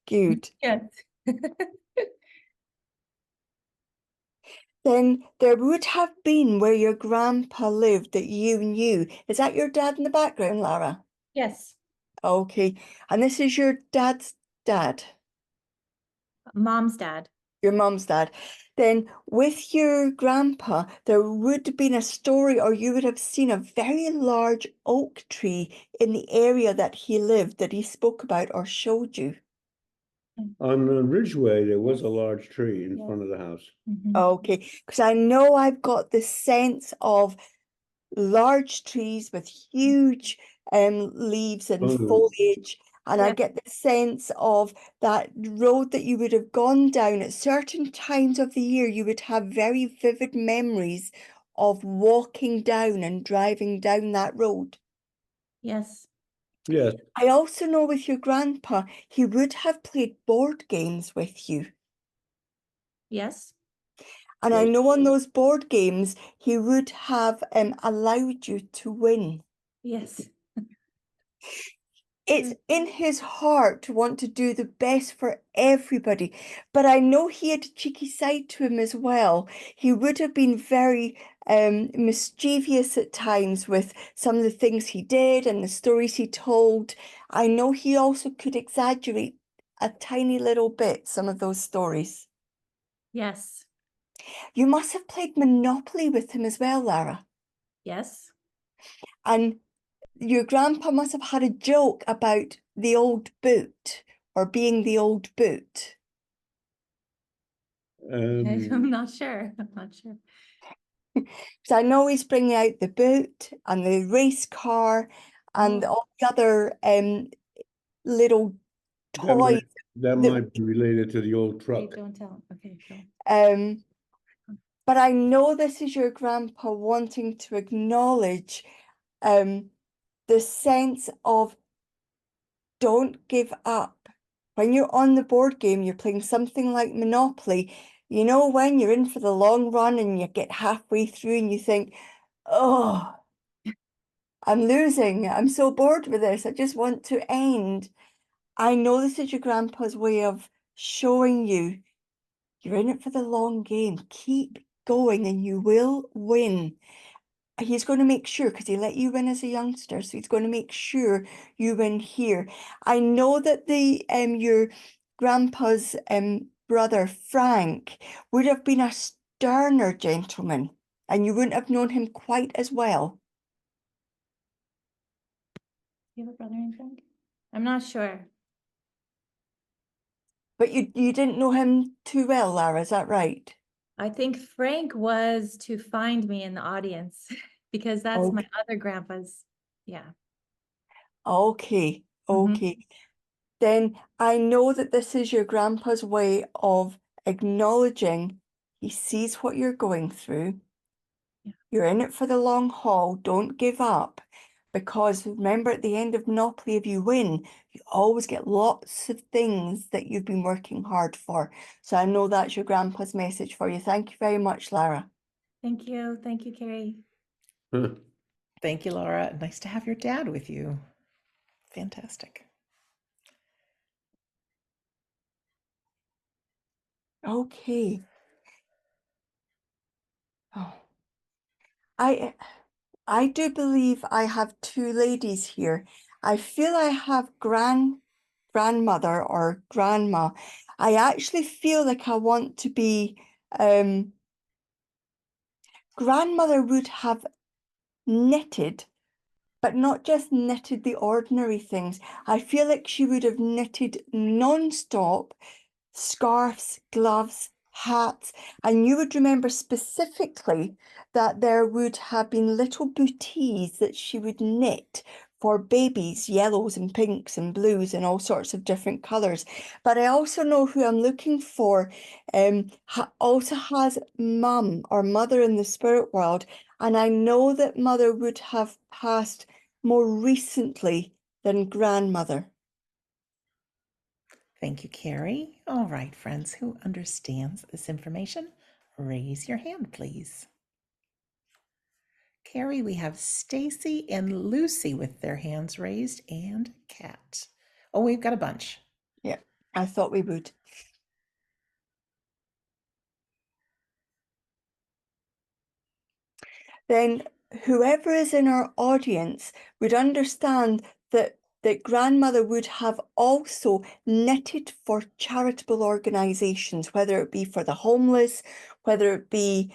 [SPEAKER 3] Good.
[SPEAKER 6] Yes.
[SPEAKER 3] Then there would have been where your grandpa lived that you knew. Is that your dad in the background, Lara?
[SPEAKER 6] Yes.
[SPEAKER 3] Okay. And this is your dad's dad,
[SPEAKER 6] Mom's dad.
[SPEAKER 3] your mum's dad. Then with your grandpa, there would have been a story, or you would have seen a very large oak tree in the area that he lived that he spoke about or showed you.
[SPEAKER 7] on Ridgeway, there was a large tree in
[SPEAKER 6] Yes.
[SPEAKER 7] front of the house.
[SPEAKER 6] Mhm.
[SPEAKER 3] Okay, because I know I've got the sense of large trees with huge leaves and
[SPEAKER 7] Oh.
[SPEAKER 3] foliage, and I
[SPEAKER 6] Yeah.
[SPEAKER 3] get the sense of that road that you would have gone down at certain times of the year. You would have very vivid memories of walking down and driving down that road.
[SPEAKER 6] Yes.
[SPEAKER 7] Yes,
[SPEAKER 3] I also know with your grandpa, he would have played board games with you.
[SPEAKER 6] Yes.
[SPEAKER 3] And I
[SPEAKER 7] Yes.
[SPEAKER 3] know on those board games, he would have allowed you to win.
[SPEAKER 6] Yes.
[SPEAKER 3] It's in his heart to want to do the best for everybody. But I know he had a cheeky side to him as well. He would have been very mischievous at times with some of the things he did and the stories he told. I know he also could exaggerate a tiny little bit some of those stories.
[SPEAKER 6] Yes.
[SPEAKER 3] You must have played Monopoly with him as well, Lara.
[SPEAKER 6] Yes.
[SPEAKER 3] And your grandpa must have had a joke about the old boot or being the old boot.
[SPEAKER 6] I'm not sure. I'm not sure.
[SPEAKER 3] So I know he's bringing out the boot and the race car and all the other little toys.
[SPEAKER 7] that might be related to the old
[SPEAKER 6] Wait,
[SPEAKER 7] truck.
[SPEAKER 6] don't tell. Okay, go.
[SPEAKER 3] But I know this is your grandpa wanting to acknowledge the sense of don't give up. When you're on the board game, you're playing something like Monopoly. You know, when you're in for the long run and you get halfway through and you think, oh, I'm losing. I'm so bored with this. I just want to end. I know this is your grandpa's way of showing you you're in it for the long game. Keep going and you will win. He's going to make sure, because he let you win as a youngster, so he's going to make sure you win here. I know that the your grandpa's brother Frank would have been a sterner gentleman, and you wouldn't have known him quite as well.
[SPEAKER 6] You have a brother named Frank? I'm not sure.
[SPEAKER 3] But you didn't know him too well, Lara, is that right?
[SPEAKER 6] I think Frank was to find me in the audience because that's my other grandpa's. Yeah.
[SPEAKER 3] Okay,
[SPEAKER 6] Mhm.
[SPEAKER 3] okay. Then I know that this is your grandpa's way of acknowledging he sees what you're going through.
[SPEAKER 6] Yeah.
[SPEAKER 3] You're in it for the long haul. Don't give up. Because remember, at the end of Monopoly, if you win, you always get lots of things that you've been working hard for. So I know that's your grandpa's message for you. Thank you very much, Lara.
[SPEAKER 6] Thank you. Thank you, Carrie.
[SPEAKER 1] Thank you, Laura. Nice to have your dad with you. Fantastic.
[SPEAKER 3] Okay. Oh, I do believe I have two ladies here. I feel I have grandmother or grandma. I actually feel like I want to be grandmother would have knitted, but not just knitted the ordinary things. I feel like she would have knitted non-stop scarves, gloves, hats, and you would remember specifically that there would have been little booties that she would knit for babies, yellows and pinks and blues and all sorts of different colours. But I also know who I'm looking for also has mum or mother in the spirit world, and I know that mother would have passed more recently than grandmother.
[SPEAKER 1] Thank you, Carrie. All right, friends, who understands this information? Raise your hand, please. Carrie, we have Stacy and Lucy with their hands raised, and Kat. Oh, we've got a bunch.
[SPEAKER 3] Yeah, I thought we would. Then whoever is in our audience would understand that grandmother would have also knitted for charitable organizations, whether it be for the homeless, whether it be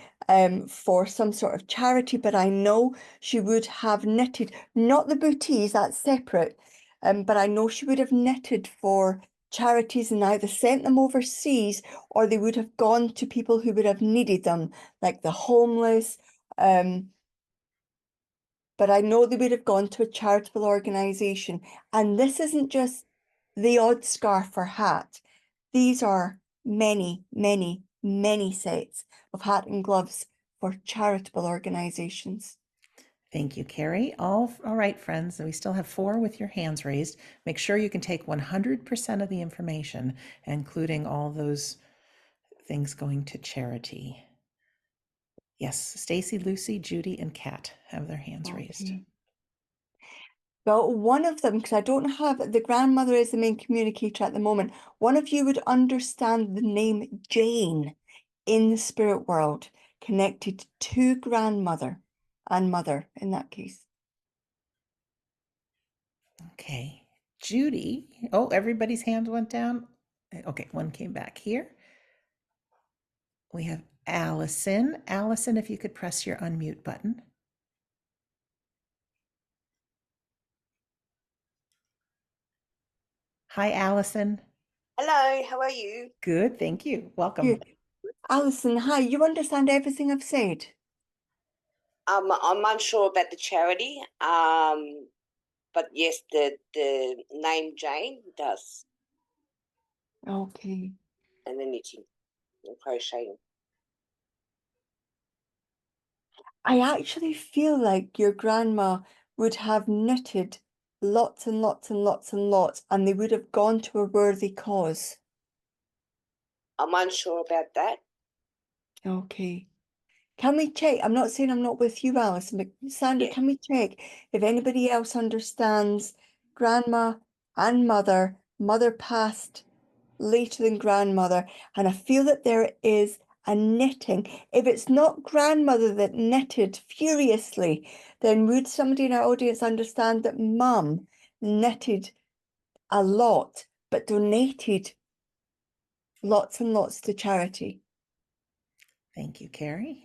[SPEAKER 3] for some sort of charity. But I know she would have knitted, not the booties, that's separate, but I know she would have knitted for charities and either sent them overseas or they would have gone to people who would have needed them, like the homeless. But I know they would have gone to a charitable organisation. And this isn't just the odd scarf or hat. These are many, many, many sets of hat and gloves for charitable organisations.
[SPEAKER 1] Thank you, Carrie. All right, friends. We still have 4 with your hands raised. Make sure you can take 100% of the information, including all those things going to charity. Yes, Stacy, Lucy, Judy, and Kat have their hands raised.
[SPEAKER 3] Well, one of them, because I don't have, the grandmother is the main communicator at the moment. One of you would understand the name Jane in the spirit world, connected to grandmother and mother in that case.
[SPEAKER 1] Okay, Judy. Oh, everybody's hand went down. Okay, one came back here. We have Allison. Allison, if you could press your unmute button. Hi, Allison.
[SPEAKER 8] Hello, how are you?
[SPEAKER 1] Good, thank you. Welcome.
[SPEAKER 3] You, Alison, hi, you understand everything I've said?
[SPEAKER 8] I'm unsure about the charity, but yes, the name Jane does,
[SPEAKER 3] Okay.
[SPEAKER 8] and the knitting and crocheting.
[SPEAKER 3] I actually feel like your grandma would have knitted lots and lots and lots and lots, and they would have gone to a worthy cause.
[SPEAKER 8] I'm unsure about that.
[SPEAKER 3] Okay. Can we check? I'm not saying I'm not with you, Alison, but Sandra,
[SPEAKER 8] Yeah.
[SPEAKER 3] can we check if anybody else understands grandma and mother? Mother passed later than grandmother, and I feel that there is a knitting. If it's not grandmother that knitted furiously, then would somebody in our audience understand that mum knitted a lot, but donated lots and lots to charity?
[SPEAKER 1] Thank you, Carrie.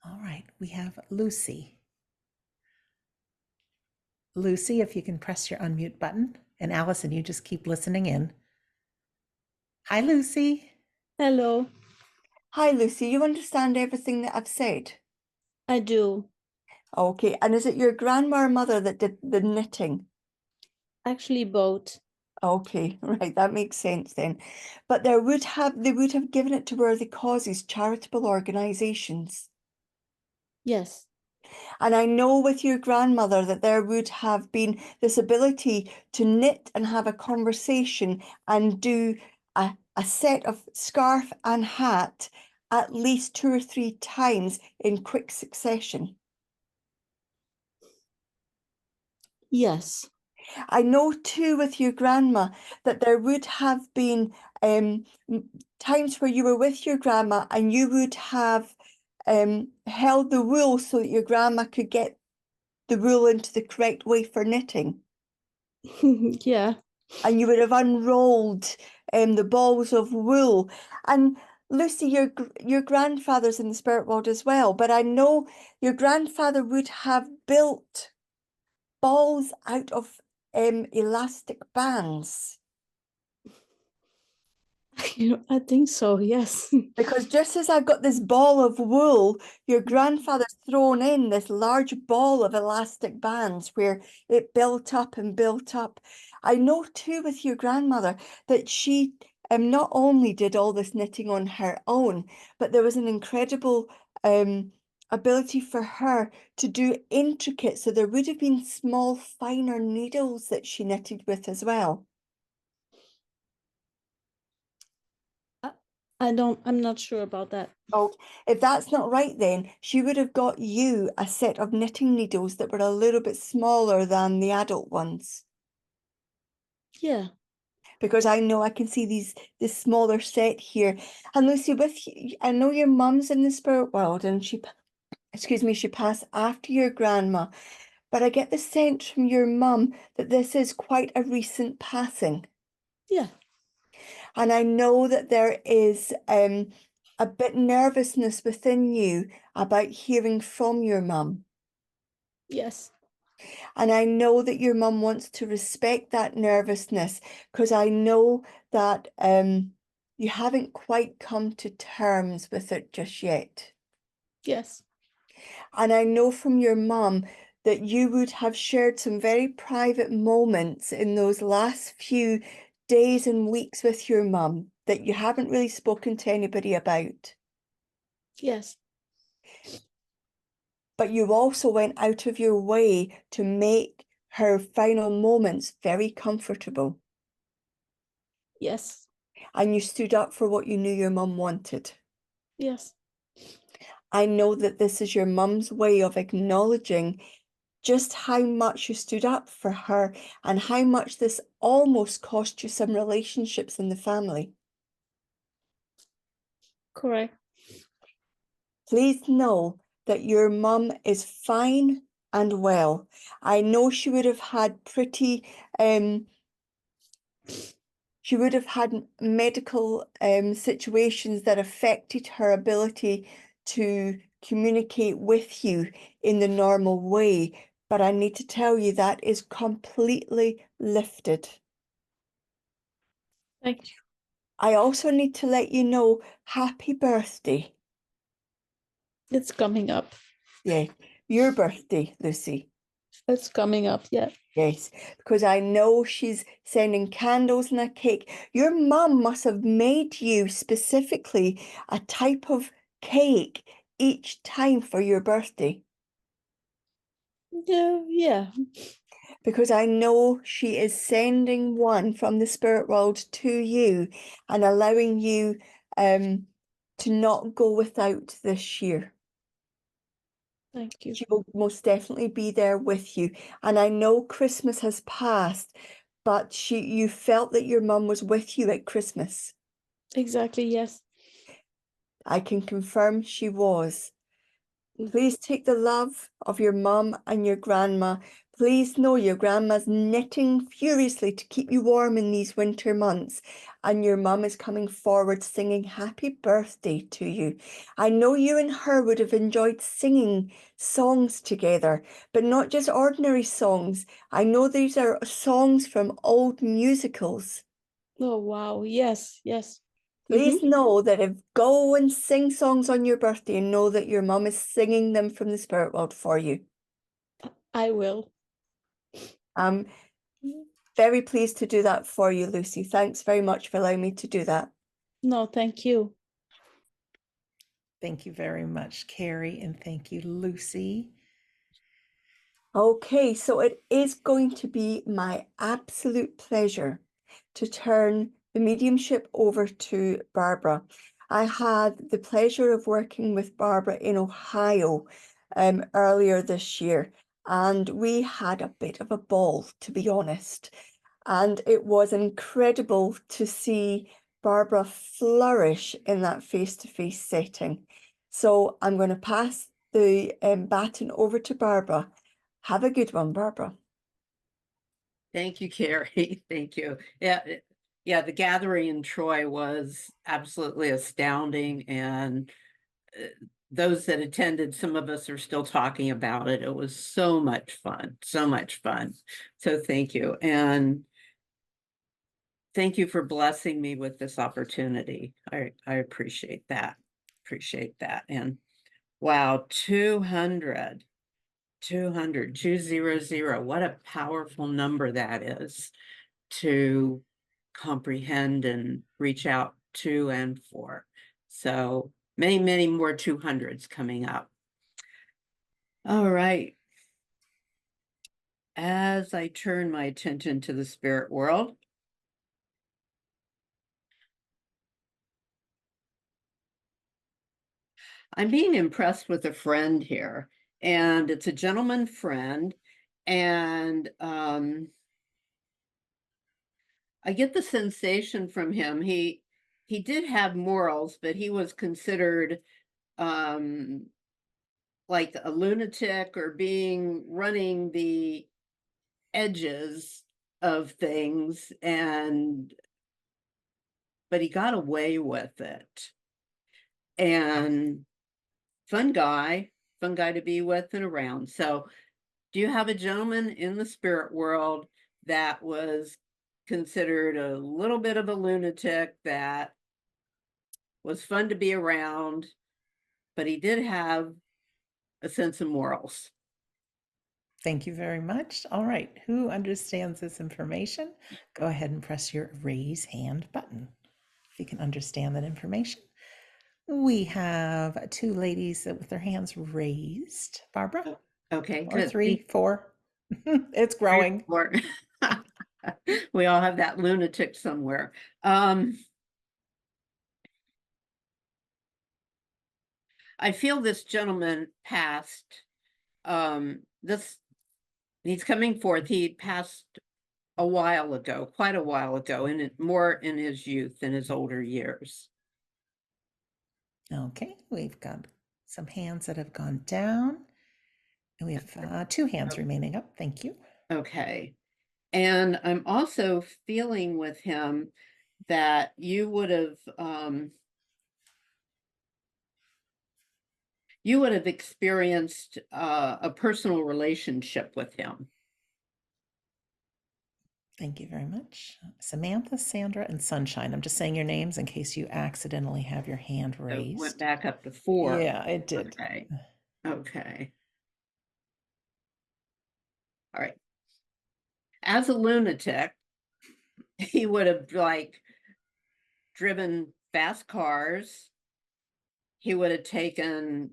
[SPEAKER 1] All right, we have Lucy. Lucy, if you can press your unmute button. And Allison, you just keep listening in. Hi, Lucy.
[SPEAKER 9] Hello,
[SPEAKER 3] Hi, Lucy. You understand everything that I've said?
[SPEAKER 9] I do.
[SPEAKER 3] Okay, and is it your grandma or mother that did the knitting?
[SPEAKER 9] Actually, both.
[SPEAKER 3] Okay, right, that makes sense then. But they would have given it to worthy causes, charitable organizations.
[SPEAKER 9] Yes.
[SPEAKER 3] And I know with your grandmother that there would have been this ability to knit and have a conversation and do a set of scarf and hat at least 2 or 3 times in quick succession.
[SPEAKER 9] Yes.
[SPEAKER 3] I know too with your grandma that there would have been times where you were with your grandma and you would have held the wool so that your grandma could get the wool into the correct way for knitting.
[SPEAKER 9] Yeah.
[SPEAKER 3] And you would have unrolled the balls of wool. And Lucy, your grandfather's in the spirit world as well, but I know your grandfather would have built balls out of elastic bands.
[SPEAKER 9] I think so, yes.
[SPEAKER 3] Because just as I've got this ball of wool, your grandfather's thrown in this large ball of elastic bands where it built up and built up. I know too with your grandmother that she not only did all this knitting on her own, but there was an incredible ability for her to do intricate. So there would have been small, finer needles that she knitted with as well.
[SPEAKER 9] I'm not sure about that.
[SPEAKER 3] Oh, if that's not right, then she would have got you a set of knitting needles that were a little bit smaller than the adult ones.
[SPEAKER 9] Yeah.
[SPEAKER 3] Because I know I can see this smaller set here. And Lucy, with you, I know your mum's in the spirit world and she passed after your grandma. But I get the sense from your mum that this is quite a recent passing.
[SPEAKER 9] Yeah.
[SPEAKER 3] And I know that there is a bit nervousness within you about hearing from your mum.
[SPEAKER 9] Yes.
[SPEAKER 3] And I know that your mum wants to respect that nervousness because I know that you haven't quite come to terms with it just yet.
[SPEAKER 9] Yes.
[SPEAKER 3] And I know from your mum that you would have shared some very private moments in those last few days and weeks with your mum that you haven't really spoken to anybody about.
[SPEAKER 9] Yes.
[SPEAKER 3] But you also went out of your way to make her final moments very comfortable.
[SPEAKER 9] Yes.
[SPEAKER 3] And you stood up for what you knew your mum wanted.
[SPEAKER 9] Yes.
[SPEAKER 3] I know that this is your mum's way of acknowledging just how much you stood up for her and how much this almost cost you some relationships in the family.
[SPEAKER 9] Correct.
[SPEAKER 3] Please know that your mum is fine and well. I know she would have had she would have had medical situations that affected her ability to communicate with you in the normal way. But I need to tell you that is completely lifted.
[SPEAKER 9] Thank you.
[SPEAKER 3] I also need to let you know, happy birthday.
[SPEAKER 9] It's coming up.
[SPEAKER 3] Yeah, your birthday, Lucy.
[SPEAKER 9] It's coming up, yeah.
[SPEAKER 3] Yes, because I know she's sending candles and a cake. Your mum must have made you specifically a type of cake each time for your birthday.
[SPEAKER 9] Yeah, yeah.
[SPEAKER 3] Because I know she is sending one from the spirit world to you and allowing you to not go without this year.
[SPEAKER 9] Thank you.
[SPEAKER 3] She will most definitely be there with you. And I know Christmas has passed, but you felt that your mum was with you at Christmas.
[SPEAKER 9] Exactly, yes.
[SPEAKER 3] I can confirm she was. Please take the love of your mum and your grandma. Please know your grandma's knitting furiously to keep you warm in these winter months. And your mum is coming forward singing happy birthday to you. I know you and her would have enjoyed singing songs together, but not just ordinary songs. I know these are songs from old musicals.
[SPEAKER 9] Oh, wow. Yes, yes.
[SPEAKER 3] Please know that if go and sing songs on your birthday and know that your mum is singing them from the spirit world for you.
[SPEAKER 9] I will.
[SPEAKER 3] I'm very pleased to do that for you, Lucy. Thanks very much for allowing me to do that.
[SPEAKER 9] No, thank you.
[SPEAKER 1] Thank you very much, Carrie, and thank you, Lucy.
[SPEAKER 3] Okay, so it is going to be my absolute pleasure to turn the mediumship over to Barbara. I had the pleasure of working with Barbara in Ohio earlier this year, and we had a bit of a ball, to be honest. And it was incredible to see Barbara flourish in that face-to-face setting. So I'm going to pass the baton over to Barbara. Have a good one, Barbara.
[SPEAKER 10] Thank you, Carrie. Thank you. Yeah, the gathering in Troy was absolutely astounding, and those that attended, some of us are still talking about it. It was so much fun, so much fun. So thank you. And thank you for blessing me with this opportunity. I appreciate that. Appreciate that. And wow, 200. 200. What a powerful number that is to comprehend and reach out to and for. So many, many more 200s coming up. All right. As I turn my attention to the spirit world, I'm being impressed with a friend here, and it's a gentleman friend, and I get the sensation from him, he did have morals, but he was considered like a lunatic or running the edges of things, but he got away with it. And fun guy to be with and around. So do you have a gentleman in the spirit world that was considered a little bit of a lunatic, that was fun to be around, but he did have a sense of morals?
[SPEAKER 1] Thank you very much. All right, who understands this information? Go ahead and press your raise hand button if you can understand that information. We have two ladies with their hands raised. Barbara?
[SPEAKER 10] Okay,
[SPEAKER 1] Or
[SPEAKER 10] good.
[SPEAKER 1] 3, 4. It's growing.
[SPEAKER 10] We all have that lunatic somewhere. I feel this gentleman passed, he's coming forth. He passed a while ago, quite a while ago, and more in his youth than his older years.
[SPEAKER 1] Okay, we've got some hands that have gone down. And we have 2 hands remaining up. Thank you.
[SPEAKER 10] Okay. And I'm also feeling with him that you would have experienced a personal relationship with him.
[SPEAKER 1] Thank you very much. Samantha, Sandra, and Sunshine. I'm just saying your names in case you accidentally have your hand
[SPEAKER 10] So it
[SPEAKER 1] raised.
[SPEAKER 10] went back up to 4.
[SPEAKER 1] Yeah, it did.
[SPEAKER 10] Okay. Okay. All right. As a lunatic, he would have driven fast cars. He would have taken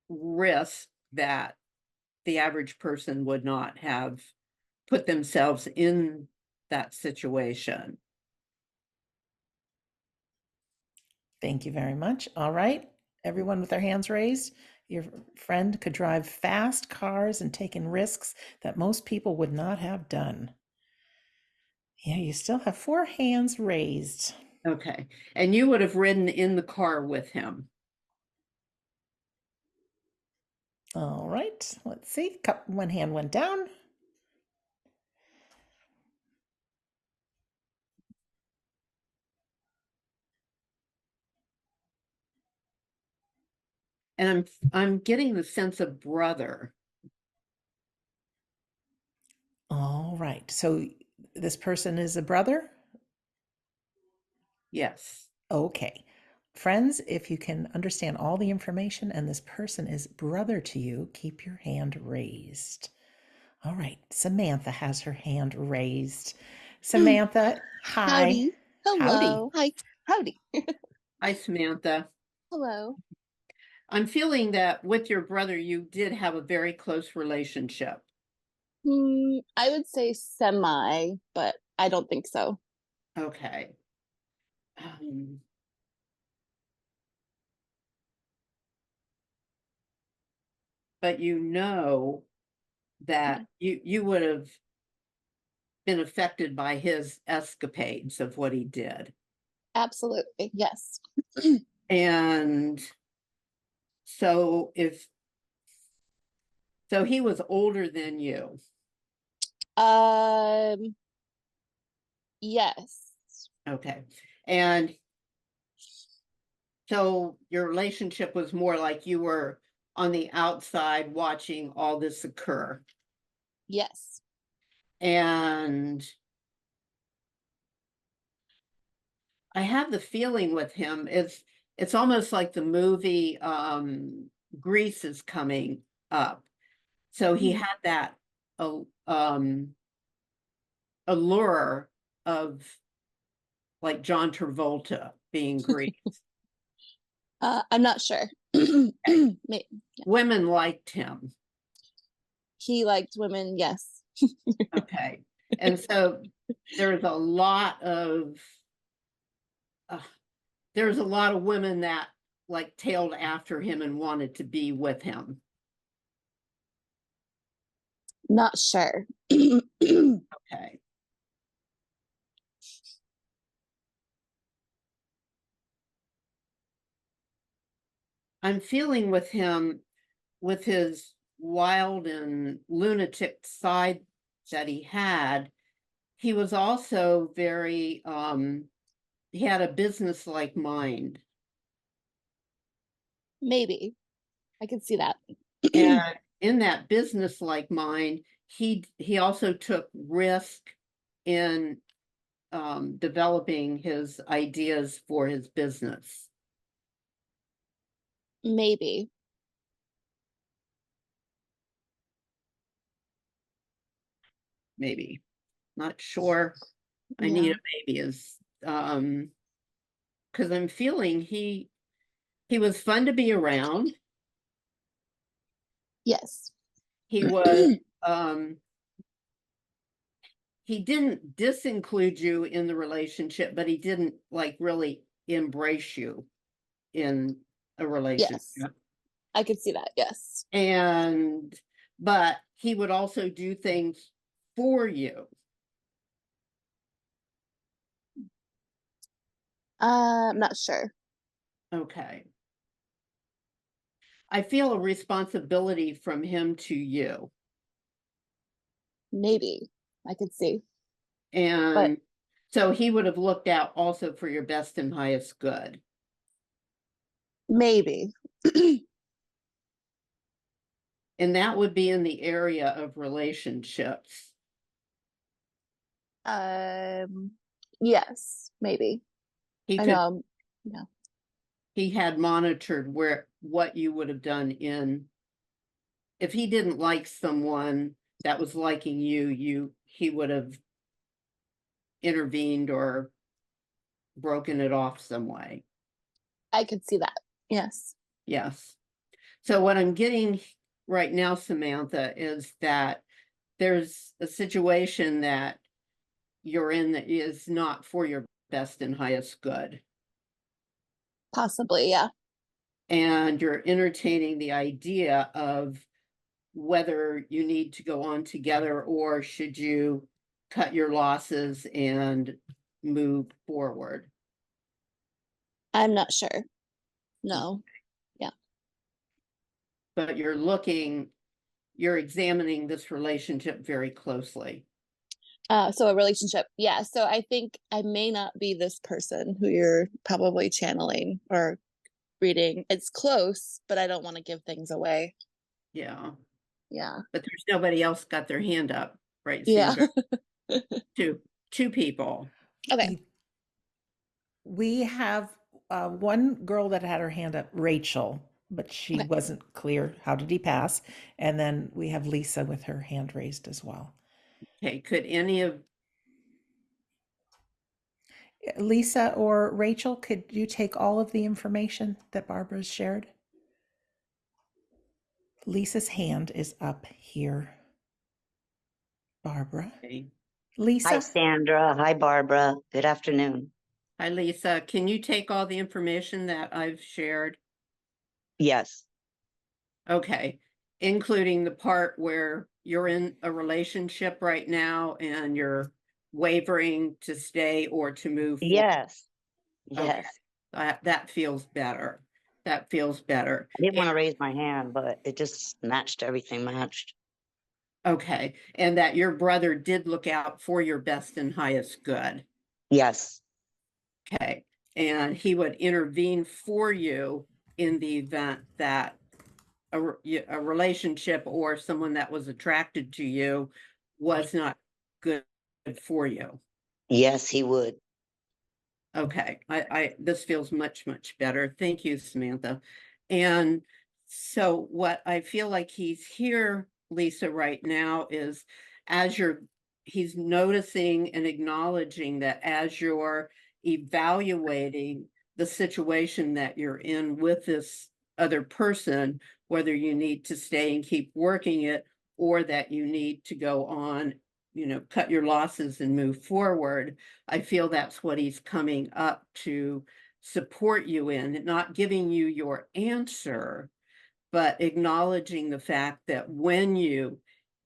[SPEAKER 10] risks that the average person would not have put themselves in that situation.
[SPEAKER 1] Thank you very much. All right, everyone with their hands raised. Your friend could drive fast cars and taken risks that most people would not have done. Yeah, you still have 4 hands raised.
[SPEAKER 10] Okay. And you would have ridden in the car with him.
[SPEAKER 1] All right, let's see. One hand went down.
[SPEAKER 10] And I'm getting the sense of brother.
[SPEAKER 1] All right, so this person is a brother?
[SPEAKER 10] Yes.
[SPEAKER 1] Okay. Friends, if you can understand all the information and this person is brother to you, keep your hand raised. All right, Samantha has her hand raised. Samantha, hi.
[SPEAKER 9] Howdy. Hello. Hi. Howdy.
[SPEAKER 10] Hi, Samantha.
[SPEAKER 9] Hello.
[SPEAKER 10] I'm feeling that with your brother, you did have a very close relationship.
[SPEAKER 9] I would say semi, but I don't think so.
[SPEAKER 10] Okay. But you know that you would have been affected by his escapades of what he did.
[SPEAKER 9] Absolutely. Yes.
[SPEAKER 10] And so so he was older than you.
[SPEAKER 9] Yes.
[SPEAKER 10] Okay. And so your relationship was more like you were on the outside watching all this occur.
[SPEAKER 9] Yes.
[SPEAKER 10] And I have the feeling with him, it's almost like the movie Grease is coming up. So he had that allure of like John Travolta being Grease.
[SPEAKER 9] I'm not sure.
[SPEAKER 10] Women liked him.
[SPEAKER 9] He liked women, yes.
[SPEAKER 10] Okay. And so there's a lot of women that like tailed after him and wanted to be with him.
[SPEAKER 9] Not sure.
[SPEAKER 10] Okay. I'm feeling with him, with his wild and lunatic side that he was also very, he had a business-like mind.
[SPEAKER 9] Maybe. I can see that.
[SPEAKER 10] And in that business-like mind, he also took risk in developing his ideas for his business.
[SPEAKER 9] Maybe.
[SPEAKER 10] Maybe. Not sure. I need a maybe is because I'm feeling he was fun to be around.
[SPEAKER 9] Yes.
[SPEAKER 10] He was he didn't disinclude you in the relationship, but he didn't like really embrace you in a relationship.
[SPEAKER 9] Yes. I could see that, yes.
[SPEAKER 10] But he would also do things for you.
[SPEAKER 9] I'm not sure.
[SPEAKER 10] Okay. I feel a responsibility from him to you.
[SPEAKER 9] Maybe. I could see.
[SPEAKER 10] And so he would have looked out also for your best and highest good.
[SPEAKER 9] Maybe.
[SPEAKER 10] And that would be in the area of relationships.
[SPEAKER 9] Yes, maybe.
[SPEAKER 10] He
[SPEAKER 9] I
[SPEAKER 10] could,
[SPEAKER 9] know. Yeah.
[SPEAKER 10] he had monitored what you would have done if he didn't like someone that was liking you, he would have intervened or broken it off some way.
[SPEAKER 9] I could see that. Yes.
[SPEAKER 10] Yes. So what I'm getting right now, Samantha, is that there's a situation that you're in that is not for your best and highest good.
[SPEAKER 9] Possibly, yeah.
[SPEAKER 10] And you're entertaining the idea of whether you need to go on together or should you cut your losses and move forward.
[SPEAKER 9] I'm not sure. No. Yeah.
[SPEAKER 10] But you're examining this relationship very closely.
[SPEAKER 9] So a relationship. Yeah. So I think I may not be this person who you're probably channeling or reading. It's close, but I don't want to give things away.
[SPEAKER 10] Yeah.
[SPEAKER 9] Yeah.
[SPEAKER 10] But there's nobody else got their hand up, right?
[SPEAKER 9] Yeah.
[SPEAKER 10] Two people.
[SPEAKER 9] Okay.
[SPEAKER 1] We have one girl that had her hand up, Rachel, but she wasn't clear. How did he pass? And then we have Lisa with her hand raised as well.
[SPEAKER 10] Okay, could any of
[SPEAKER 1] Lisa or Rachel, could you take all of the information that Barbara's shared? Lisa's hand is up here. Barbara.
[SPEAKER 10] Okay.
[SPEAKER 11] Hi,
[SPEAKER 1] Lisa?
[SPEAKER 11] Sandra. Hi, Barbara. Good afternoon.
[SPEAKER 10] Hi, Lisa. Can you take all the information that I've shared?
[SPEAKER 11] Yes,
[SPEAKER 10] Okay, including the part where you're in a relationship right now and you're wavering to stay or to move forward.
[SPEAKER 11] yes,
[SPEAKER 10] Okay,
[SPEAKER 11] yes.
[SPEAKER 10] that feels better. That feels better.
[SPEAKER 11] I didn't want to raise my hand, but it just matched, everything matched.
[SPEAKER 10] Okay, and that your brother did look out for your best and highest good.
[SPEAKER 11] Yes,
[SPEAKER 10] Okay, and he would intervene for you in the event that a relationship or someone that was attracted to you was not good for you.
[SPEAKER 11] yes, he would.
[SPEAKER 10] Okay, this feels much, much better. Thank you, Samantha. And so what I feel like he's here, Lisa, right now is as he's noticing and acknowledging that as you're evaluating the situation that you're in with this other person, whether you need to stay and keep working it or that you need to go on, cut your losses and move forward. I feel that's what he's coming up to support you in, not giving you your answer, but acknowledging the fact that when you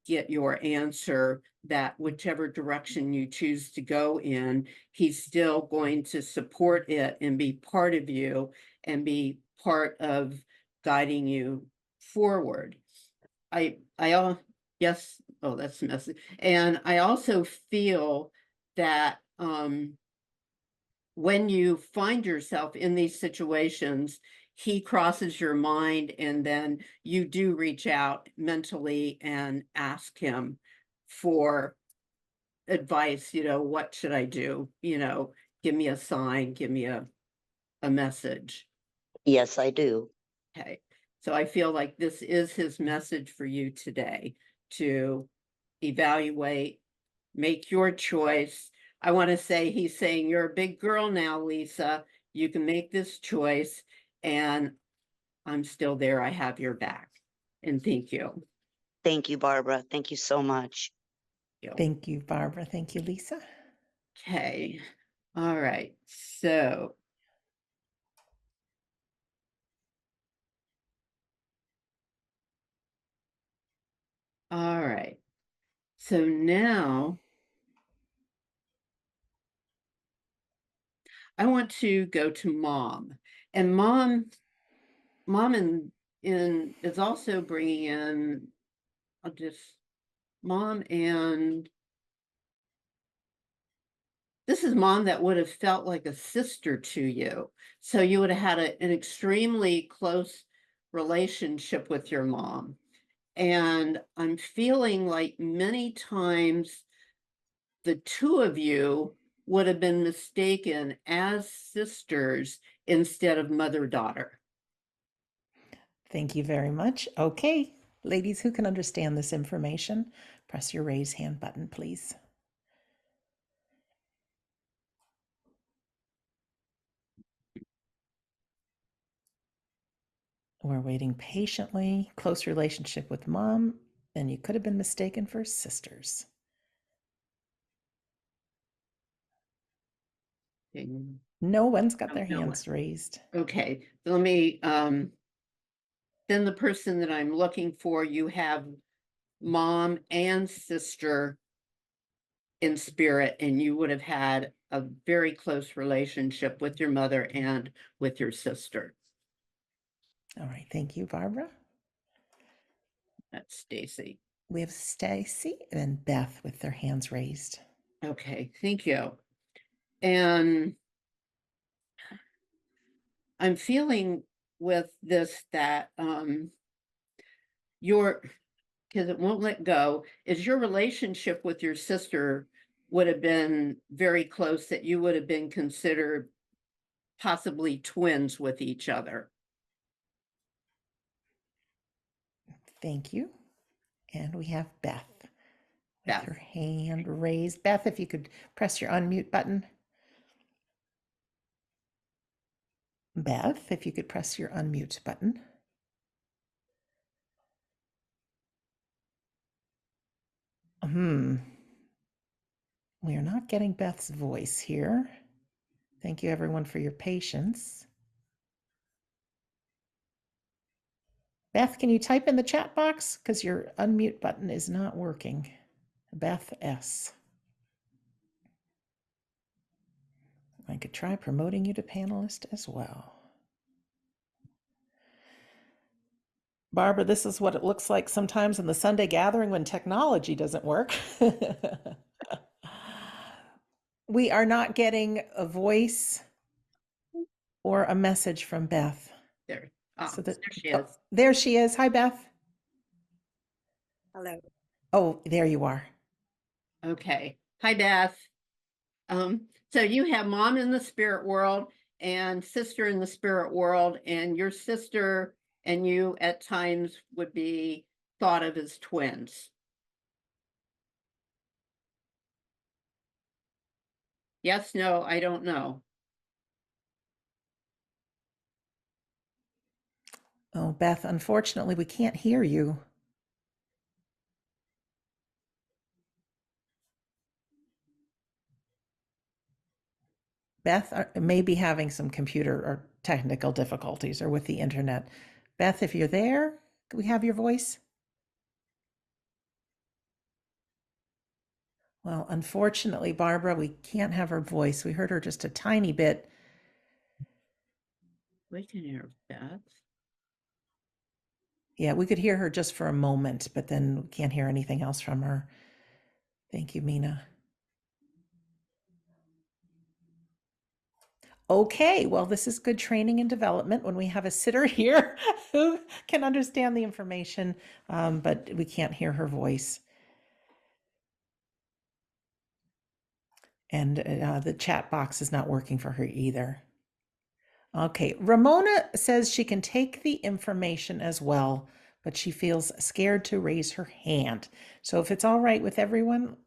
[SPEAKER 10] get your answer, that whichever direction you choose to go in, he's still going to support it and be part of you and be part of guiding you forward. Yes, oh, that's messy. And I also feel that when you find yourself in these situations, he crosses your mind and then you do reach out mentally and ask him for advice, what should I do? Give me a sign, give me a message.
[SPEAKER 11] Yes, I do.
[SPEAKER 10] Okay, so I feel like this is his message for you today to evaluate, make your choice. I want to say he's saying you're a big girl now, Lisa. You can make this choice, and I'm still there. I have your back. And thank you.
[SPEAKER 11] Thank you, Barbara. Thank you so much.
[SPEAKER 1] Thank you, Barbara. Thank you, Lisa.
[SPEAKER 10] Okay. All right. So all right. So now I want to go to mom. And mom is also bringing in mom, and this is mom that would have felt like a sister to you. So you would have had an extremely close relationship with your mom. And I'm feeling like many times the two of you would have been mistaken as sisters instead of mother-daughter.
[SPEAKER 1] Thank you very much. Okay, ladies who can understand this information, press your raise hand button, please. We're waiting patiently. Close relationship with mom, and you could have been mistaken for sisters.
[SPEAKER 10] Okay.
[SPEAKER 1] No one's got their hands raised.
[SPEAKER 10] Okay, so let me, then the person that I'm looking for, you have mom and sister in spirit, and you would have had a very close relationship with your mother and with your sister.
[SPEAKER 1] All right, thank you, Barbara.
[SPEAKER 10] That's Stacy.
[SPEAKER 1] We have Stacy and Beth with their hands raised.
[SPEAKER 10] Okay, thank you. And I'm feeling with this that because it won't let go, is your relationship with your sister would have been very close, that you would have been considered possibly twins with each other.
[SPEAKER 1] Thank you. And we have Beth with
[SPEAKER 10] Beth.
[SPEAKER 1] her hand raised. Beth, if you could press your unmute button. Beth, if you could press your unmute button. We are not getting Beth's voice here. Thank you everyone for your patience. Beth, can you type in the chat box? Because your unmute button is not working. Beth S. I could try promoting you to panelist as well. Barbara, this is what it looks like sometimes in the Sunday gathering when technology doesn't work. We are not getting a voice or a message from Beth.
[SPEAKER 10] There,
[SPEAKER 1] So
[SPEAKER 10] there she
[SPEAKER 1] oh,
[SPEAKER 10] is.
[SPEAKER 1] there she is. Hi, Beth.
[SPEAKER 8] Hello.
[SPEAKER 1] Oh, there you are.
[SPEAKER 10] Okay. Hi, Beth. So you have mom in the spirit world and sister in the spirit world, and your sister and you at times would be thought of as twins. Yes, no, I don't know.
[SPEAKER 1] Oh, Beth, unfortunately, we can't hear you. Beth may be having some computer or technical difficulties or with the internet. Beth, if you're there, can we have your voice? Well, unfortunately, Barbara, we can't have her voice. We heard her just a tiny bit.
[SPEAKER 10] We can hear Beth.
[SPEAKER 1] Yeah, we could hear her just for a moment, but then we can't hear anything else from her. Thank you, Mina. Okay, well, this is good training and development when we have a sitter here who can understand the information, but we can't hear her voice. And the chat box is not working for her either. Okay, Ramona says she can take the information as well, but she feels scared to raise her hand. So if it's all right with everyone,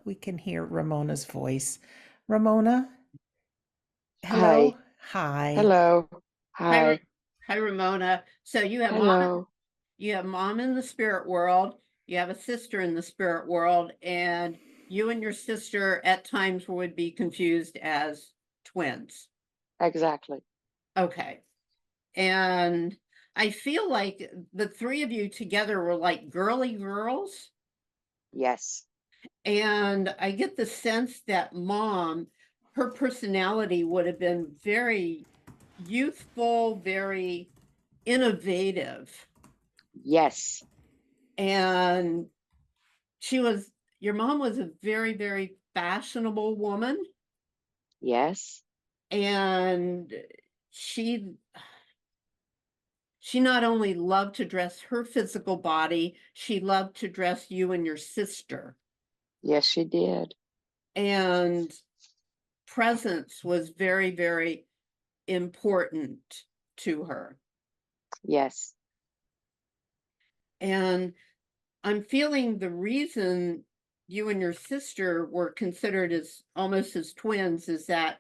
[SPEAKER 1] we can hear Ramona's voice. Ramona? Hello? Hi.
[SPEAKER 12] Hello. Hi.
[SPEAKER 10] Hi, Ramona. So you have
[SPEAKER 12] Hello.
[SPEAKER 10] mom in the spirit world, you have a sister in the spirit world, and you and your sister at times would be confused as twins.
[SPEAKER 12] Exactly.
[SPEAKER 10] Okay. And I feel like the three of you together were like girly girls.
[SPEAKER 12] Yes.
[SPEAKER 10] And I get the sense that mom, her personality would have been very youthful, very innovative.
[SPEAKER 12] Yes.
[SPEAKER 10] And your mom was a very, very fashionable woman.
[SPEAKER 12] Yes.
[SPEAKER 10] And she not only loved to dress her physical body, she loved to dress you and your sister.
[SPEAKER 12] Yes, she did.
[SPEAKER 10] And presence was very, very important to her.
[SPEAKER 12] Yes.
[SPEAKER 10] And I'm feeling the reason you and your sister were considered as almost as twins is that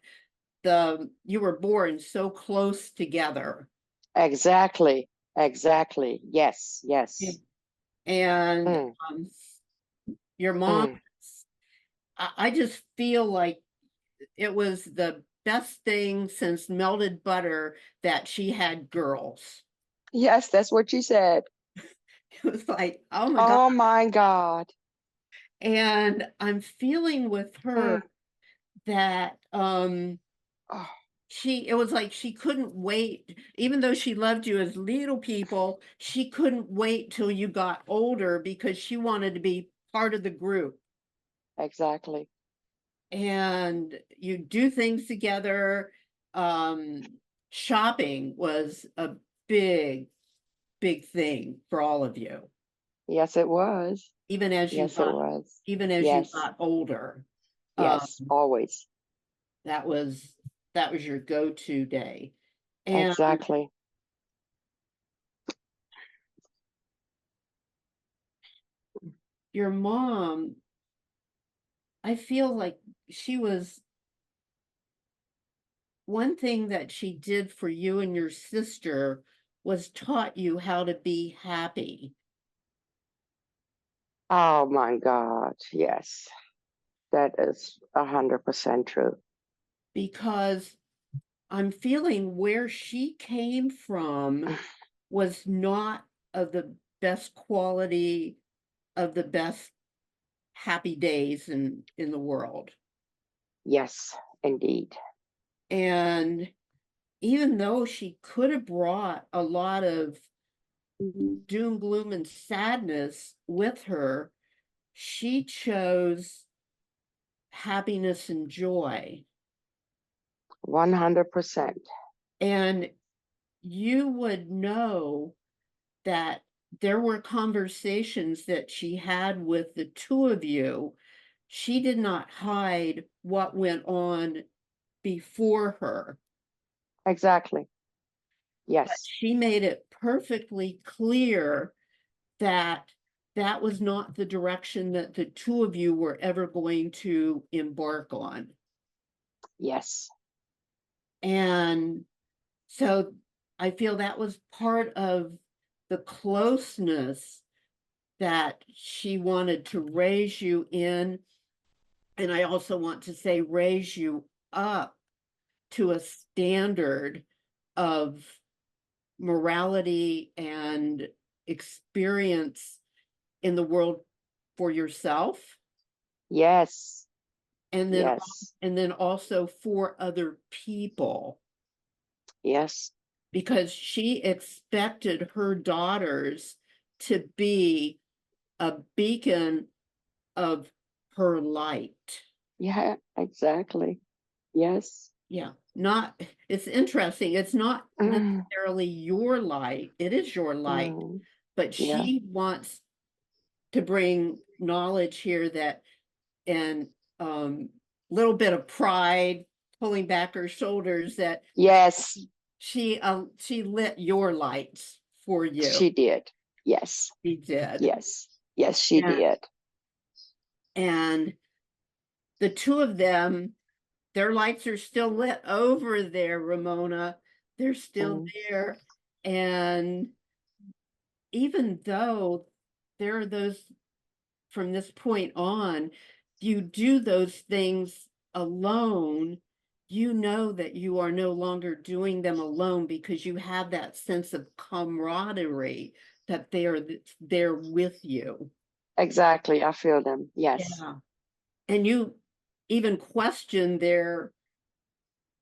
[SPEAKER 10] you were born so close together.
[SPEAKER 12] Exactly. Exactly. Yes. Yes.
[SPEAKER 10] And your mom, I just feel like it was the best thing since melted butter that she had girls.
[SPEAKER 12] Yes, that's what you said.
[SPEAKER 10] It was like, oh my God.
[SPEAKER 12] Oh my God.
[SPEAKER 10] And I'm feeling with her that it was like she couldn't wait, even though she loved you as little people, she couldn't wait till you got older because she wanted to be part of the group.
[SPEAKER 12] Exactly.
[SPEAKER 10] And you do things together. Shopping was a big, big thing for all of you.
[SPEAKER 12] Yes, it was.
[SPEAKER 10] Even as you got older.
[SPEAKER 12] Yes, always.
[SPEAKER 10] That was your go-to day. And
[SPEAKER 12] exactly.
[SPEAKER 10] Your mom, I feel like one thing that she did for you and your sister was taught you how to be happy.
[SPEAKER 12] Oh my God. Yes. That is 100% true.
[SPEAKER 10] because I'm feeling where she came from was not of the best quality, of the best happy days in the world.
[SPEAKER 12] Yes, indeed.
[SPEAKER 10] And even though she could have brought a lot of doom, gloom, and sadness with her, she chose happiness and joy.
[SPEAKER 12] 100%.
[SPEAKER 10] And you would know that there were conversations that she had with the two of you. She did not hide what went on before her.
[SPEAKER 12] Exactly.
[SPEAKER 10] But
[SPEAKER 12] Yes.
[SPEAKER 10] she made it perfectly clear that that was not the direction that the two of you were ever going to embark on.
[SPEAKER 12] Yes.
[SPEAKER 10] And so I feel that was part of the closeness that she wanted to raise you in. And I also want to say, raise you up to a standard of morality and experience in the world for yourself.
[SPEAKER 12] Yes.
[SPEAKER 10] And then,
[SPEAKER 12] Yes.
[SPEAKER 10] and then also for other people.
[SPEAKER 12] Yes.
[SPEAKER 10] Because she expected her daughters to be a beacon of her light.
[SPEAKER 12] Yeah, exactly. Yes.
[SPEAKER 10] Yeah, not, it's interesting. It's not
[SPEAKER 12] Mm,
[SPEAKER 10] necessarily your light. It is your light,
[SPEAKER 12] mm,
[SPEAKER 10] but
[SPEAKER 12] yeah.
[SPEAKER 10] she wants to bring knowledge here that, and little bit of pride, pulling back her shoulders, that
[SPEAKER 12] Yes,
[SPEAKER 10] she lit your lights for you.
[SPEAKER 12] she did. Yes.
[SPEAKER 10] She did.
[SPEAKER 12] Yes. Yes, she
[SPEAKER 10] And-
[SPEAKER 12] did.
[SPEAKER 10] And the two of them, their lights are still lit over there, Ramona. They're still there. And even though there are those, from this point on, you do those things alone, you know that you are no longer doing them alone because you have that sense of camaraderie that they are there with you.
[SPEAKER 12] Exactly. I feel them. Yes.
[SPEAKER 10] Yeah. And you even question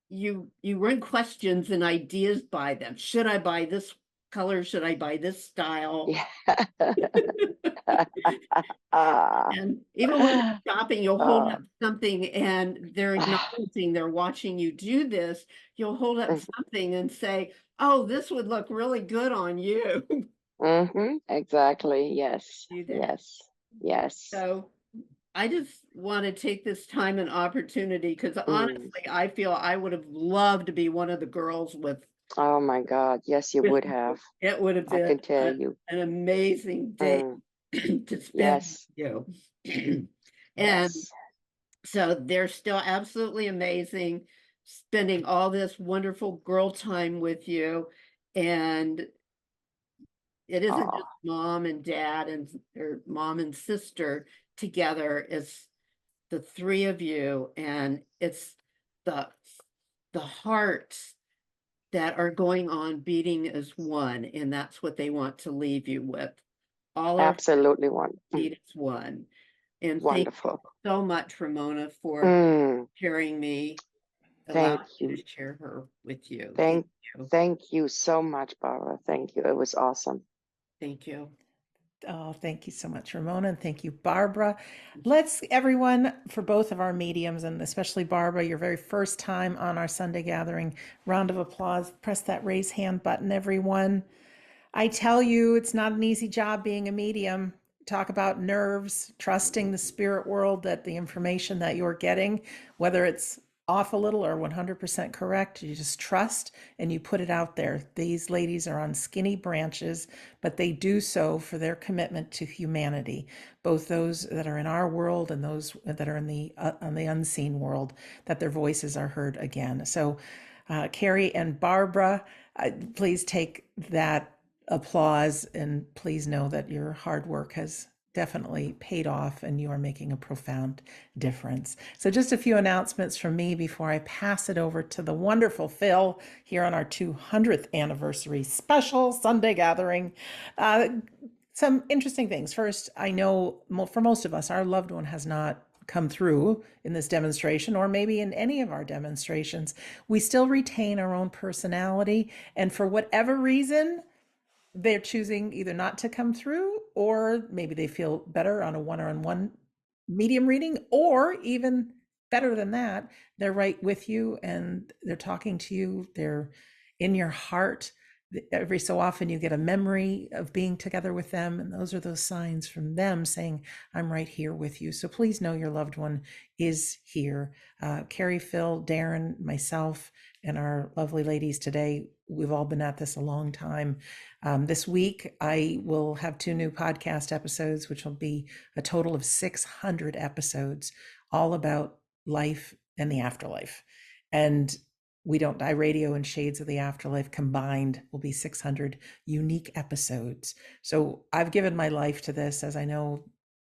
[SPEAKER 10] you run questions and ideas by them. Should I buy this color? Should I buy this style?
[SPEAKER 12] Yeah.
[SPEAKER 10] And even when you're shopping, you'll hold up something and they're acknowledging, they're watching you do this. You'll hold up something and say, oh, this would look really good on you.
[SPEAKER 12] Exactly. Yes.
[SPEAKER 10] Do that.
[SPEAKER 12] Yes. Yes.
[SPEAKER 10] So I just want to take this time and opportunity because honestly, I feel I would have loved to be one of the girls with.
[SPEAKER 12] Oh my God. Yes, you would have.
[SPEAKER 10] It would have
[SPEAKER 12] I can
[SPEAKER 10] been
[SPEAKER 12] tell you.
[SPEAKER 10] an amazing day to spend
[SPEAKER 12] Yes.
[SPEAKER 10] with you. And
[SPEAKER 12] Yes.
[SPEAKER 10] so they're still absolutely amazing, spending all this wonderful girl time with you. And it isn't
[SPEAKER 12] Aw.
[SPEAKER 10] just mom and dad or mom and sister together. It's the three of you, and it's the hearts that are going on beating as one, and that's what they want to leave you with. All our
[SPEAKER 12] Absolutely one.
[SPEAKER 10] beat as one. And
[SPEAKER 12] Wonderful.
[SPEAKER 10] thank you so much, Ramona, for
[SPEAKER 12] Mm,
[SPEAKER 10] sharing me,
[SPEAKER 12] thank
[SPEAKER 10] allowing
[SPEAKER 12] you.
[SPEAKER 10] me to share her with you.
[SPEAKER 12] Thank you so much, Barbara. Thank you. It was awesome.
[SPEAKER 10] Thank you.
[SPEAKER 1] Oh, thank you so much, Ramona, and thank you, Barbara. Let's, everyone, for both of our mediums, and especially Barbara, your very first time on our Sunday gathering, round of applause. Press that raise hand button, everyone. I tell you, it's not an easy job being a medium. Talk about nerves, trusting the spirit world that the information that you're getting, whether it's off a little or 100% correct, you just trust and you put it out there. These ladies are on skinny branches, but they do so for their commitment to humanity, both those that are in our world and those that are in the unseen world, that their voices are heard again. So Carrie and Barbara, please take that applause and please know that your hard work has definitely paid off, and you are making a profound difference. So just a few announcements from me before I pass it over to the wonderful Phil here on our 200th anniversary special Sunday gathering. Some interesting things. First, I know for most of us, our loved one has not come through in this demonstration, or maybe in any of our demonstrations. We still retain our own personality, and for whatever reason, they're choosing either not to come through, or maybe they feel better on a one-on-one medium reading, or even better than that, they're right with you and they're talking to you. They're in your heart. Every so often you get a memory of being together with them, and those are those signs from them saying, I'm right here with you. So please know your loved one is here. Carrie, Phil, Darren, myself, and our lovely ladies today, we've all been at this a long time. This week, I will have 2 new podcast episodes, which will be a total of 600 episodes, all about life and the afterlife. And We Don't Die Radio and Shades of the Afterlife combined will be 600 unique episodes. So I've given my life to this, as I know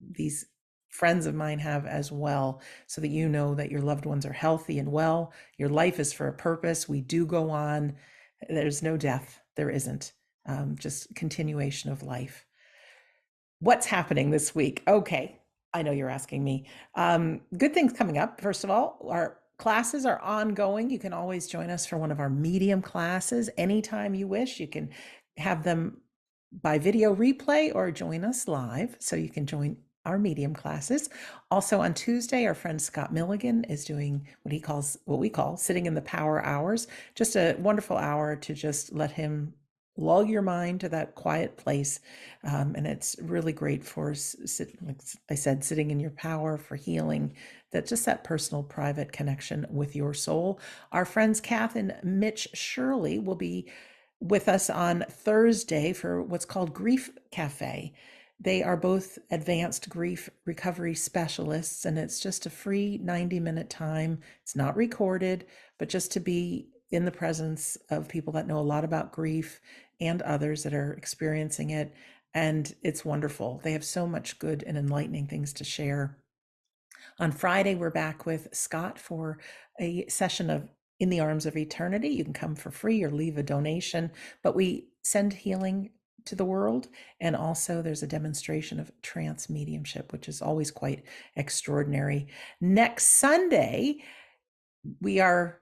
[SPEAKER 1] these friends of mine have as well, so that you know that your loved ones are healthy and well. Your life is for a purpose. We do go on. There's no death. There isn't. Just continuation of life. What's happening this week? Okay, I know you're asking me. Good things coming up. First of all, our classes are ongoing. You can always join us for one of our medium classes anytime you wish. You can have them by video replay or join us live. So you can join our medium classes. Also on Tuesday, our friend Scott Milligan is doing what we call sitting in the power hours. Just a wonderful hour to just let him lull your mind to that quiet place. And it's really great for, like I said, sitting in your power, for healing, that personal, private connection with your soul. Our friends Kath and Mitch Shirley will be with us on Thursday for what's called Grief Cafe. They are both advanced grief recovery specialists, and it's just a free 90-minute time. It's not recorded, but just to be in the presence of people that know a lot about grief and others that are experiencing it. And it's wonderful. They have so much good and enlightening things to share. On Friday, we're back with Scott for a session of In the Arms of Eternity. You can come for free or leave a donation, but we send healing to the world. And also there's a demonstration of trance mediumship, which is always quite extraordinary. Next Sunday, we are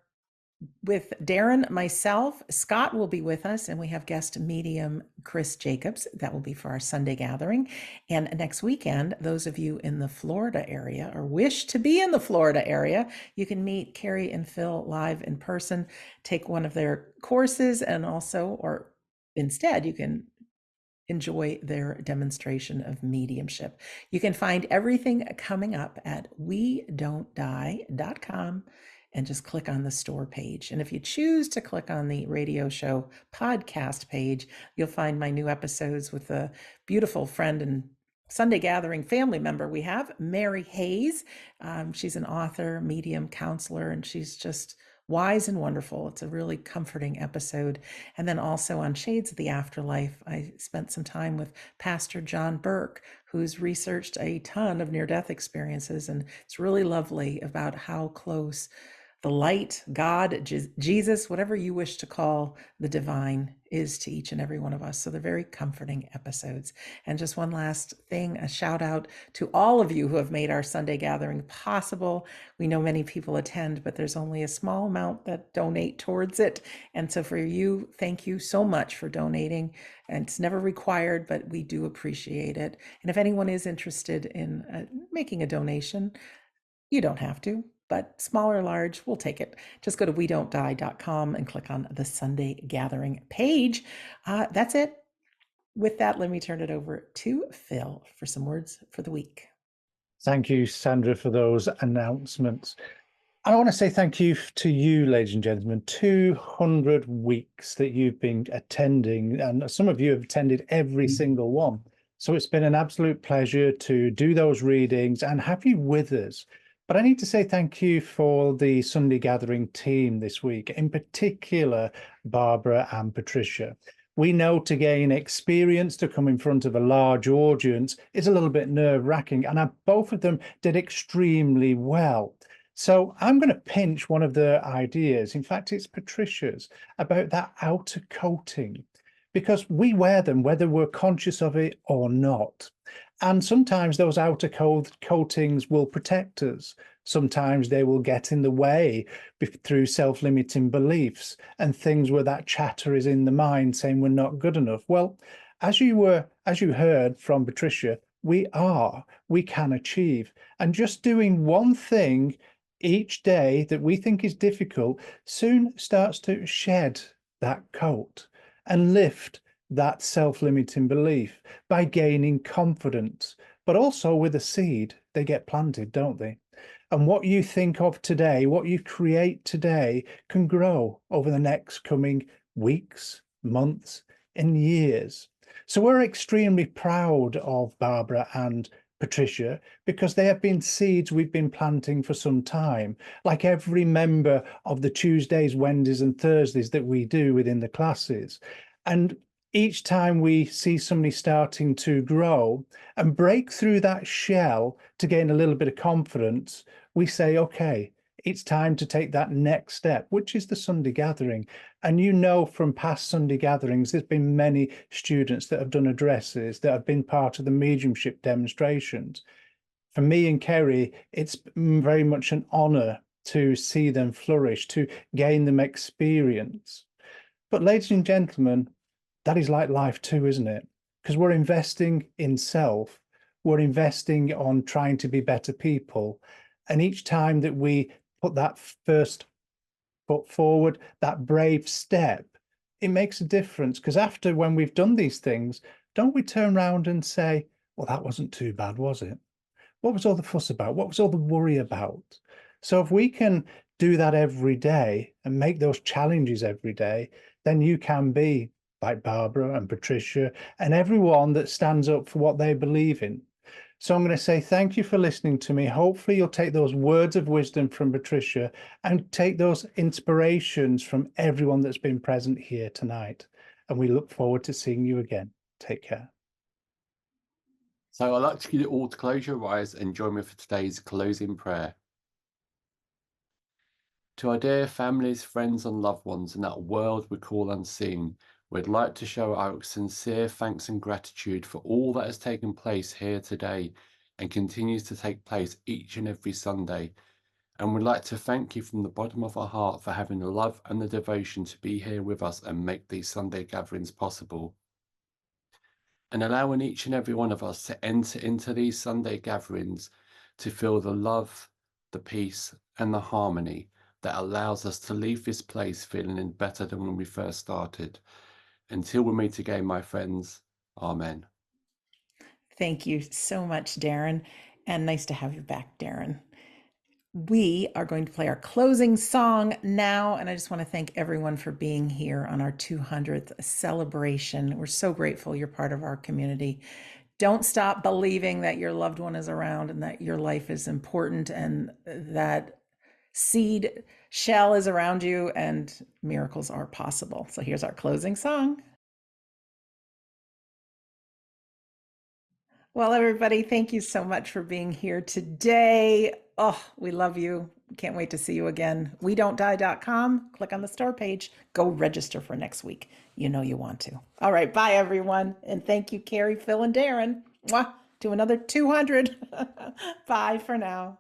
[SPEAKER 1] with Darren, myself, Scott will be with us, and we have guest medium Chris Jacobs. That will be for our Sunday gathering. And next weekend, those of you in the Florida area or wish to be in the Florida area, you can meet Carrie and Phil live in person, take one of their courses, and also, or instead, you can enjoy their demonstration of mediumship. You can find everything coming up at wedon'tdie.com and just click on the store page. And if you choose to click on the radio show podcast page, you'll find my new episodes with a beautiful friend and Sunday gathering family member we have, Mary Hayes. She's an author, medium, counselor, and she's just wise and wonderful. It's a really comforting episode. And then also on Shades of the Afterlife, I spent some time with Pastor John Burke, who's researched a ton of near-death experiences. And it's really lovely about how close the light, God, Jesus, whatever you wish to call the divine, is to each and every one of us. So they're very comforting episodes. And just one last thing, a shout out to all of you who have made our Sunday gathering possible. We know many people attend, but there's only a small amount that donate towards it. And so for you, thank you so much for donating. And it's never required, but we do appreciate it. And if anyone is interested in making a donation, you don't have to. But small or large, we'll take it. Just go to wedon'tdie.com and click on the Sunday Gathering page. That's it. With that, let me turn it over to Phil for some words for the week.
[SPEAKER 2] Thank you, Sandra, for those announcements. I want to say thank you to you, ladies and gentlemen. 200 weeks that you've been attending, and some of you have attended every single one. So it's been an absolute pleasure to do those readings and have you with us. But I need to say thank you for the Sunday Gathering team this week, in particular, Barbara and Patricia. We know to gain experience, to come in front of a large audience is a little bit nerve-wracking, and both of them did extremely well. So I'm going to pinch one of the ideas. In fact, it's Patricia's, about that outer coating, because we wear them whether we're conscious of it or not. And sometimes those outer coatings will protect us. Sometimes they will get in the way through self-limiting beliefs and things where that chatter is in the mind saying we're not good enough. Well, as you heard from Patricia, we can achieve. And just doing one thing each day that we think is difficult soon starts to shed that coat and lift that self-limiting belief by gaining confidence. But also with a seed, they get planted, don't they? And what you think of today, what you create today, can grow over the next coming weeks, months, and years. So we're extremely proud of Barbara and Patricia because they have been seeds we've been planting for some time, like every member of the Tuesdays, Wednesdays, and Thursdays that we do within the classes. And each time we see somebody starting to grow and break through that shell to gain a little bit of confidence, we say, okay, it's time to take that next step, which is the Sunday gathering. And you know, from past Sunday gatherings, there's been many students that have done addresses, that have been part of the mediumship demonstrations. For me and Kerry, it's very much an honor to see them flourish, to gain them experience. But ladies and gentlemen, that is like life too, isn't it? Because we're investing in self, we're investing on trying to be better people. And each time that we put that first foot forward, that brave step, it makes a difference. Because after, when we've done these things, don't we turn around and say, well, that wasn't too bad, was it? What was all the fuss about? What was all the worry about? So if we can do that every day and make those challenges every day, then you can be like Barbara and Patricia and everyone that stands up for what they believe in. So I'm going to say thank you for listening to me. Hopefully you'll take those words of wisdom from Patricia and take those inspirations from everyone that's been present here tonight. And we look forward to seeing you again. Take care.
[SPEAKER 4] So I'd like to get you all to close your eyes and join me for today's closing prayer. To our dear families, friends and loved ones in that world we call unseen, we'd like to show our sincere thanks and gratitude for all that has taken place here today and continues to take place each and every Sunday. And we'd like to thank you from the bottom of our heart for having the love and the devotion to be here with us and make these Sunday gatherings possible. And allowing each and every one of us to enter into these Sunday gatherings to feel the love, the peace and the harmony that allows us to leave this place feeling better than when we first started. Until we meet again, my friends, amen.
[SPEAKER 1] Thank you so much, Darren, and nice to have you back, Darren. We are going to play our closing song now, and I just want to thank everyone for being here on our 200th celebration. We're so grateful you're part of our community. Don't stop believing that your loved one is around and that your life is important and that seed shell is around you and miracles are possible. So here's our closing song. Well, everybody, thank you so much for being here today. Oh, we love you. Can't wait to see you again. WeDon'tDie.com. Click on the store page. Go register for next week. You know you want to. All right. Bye, everyone. And thank you, Carrie, Phil, and Darren. Mwah, to another 200. Bye for now.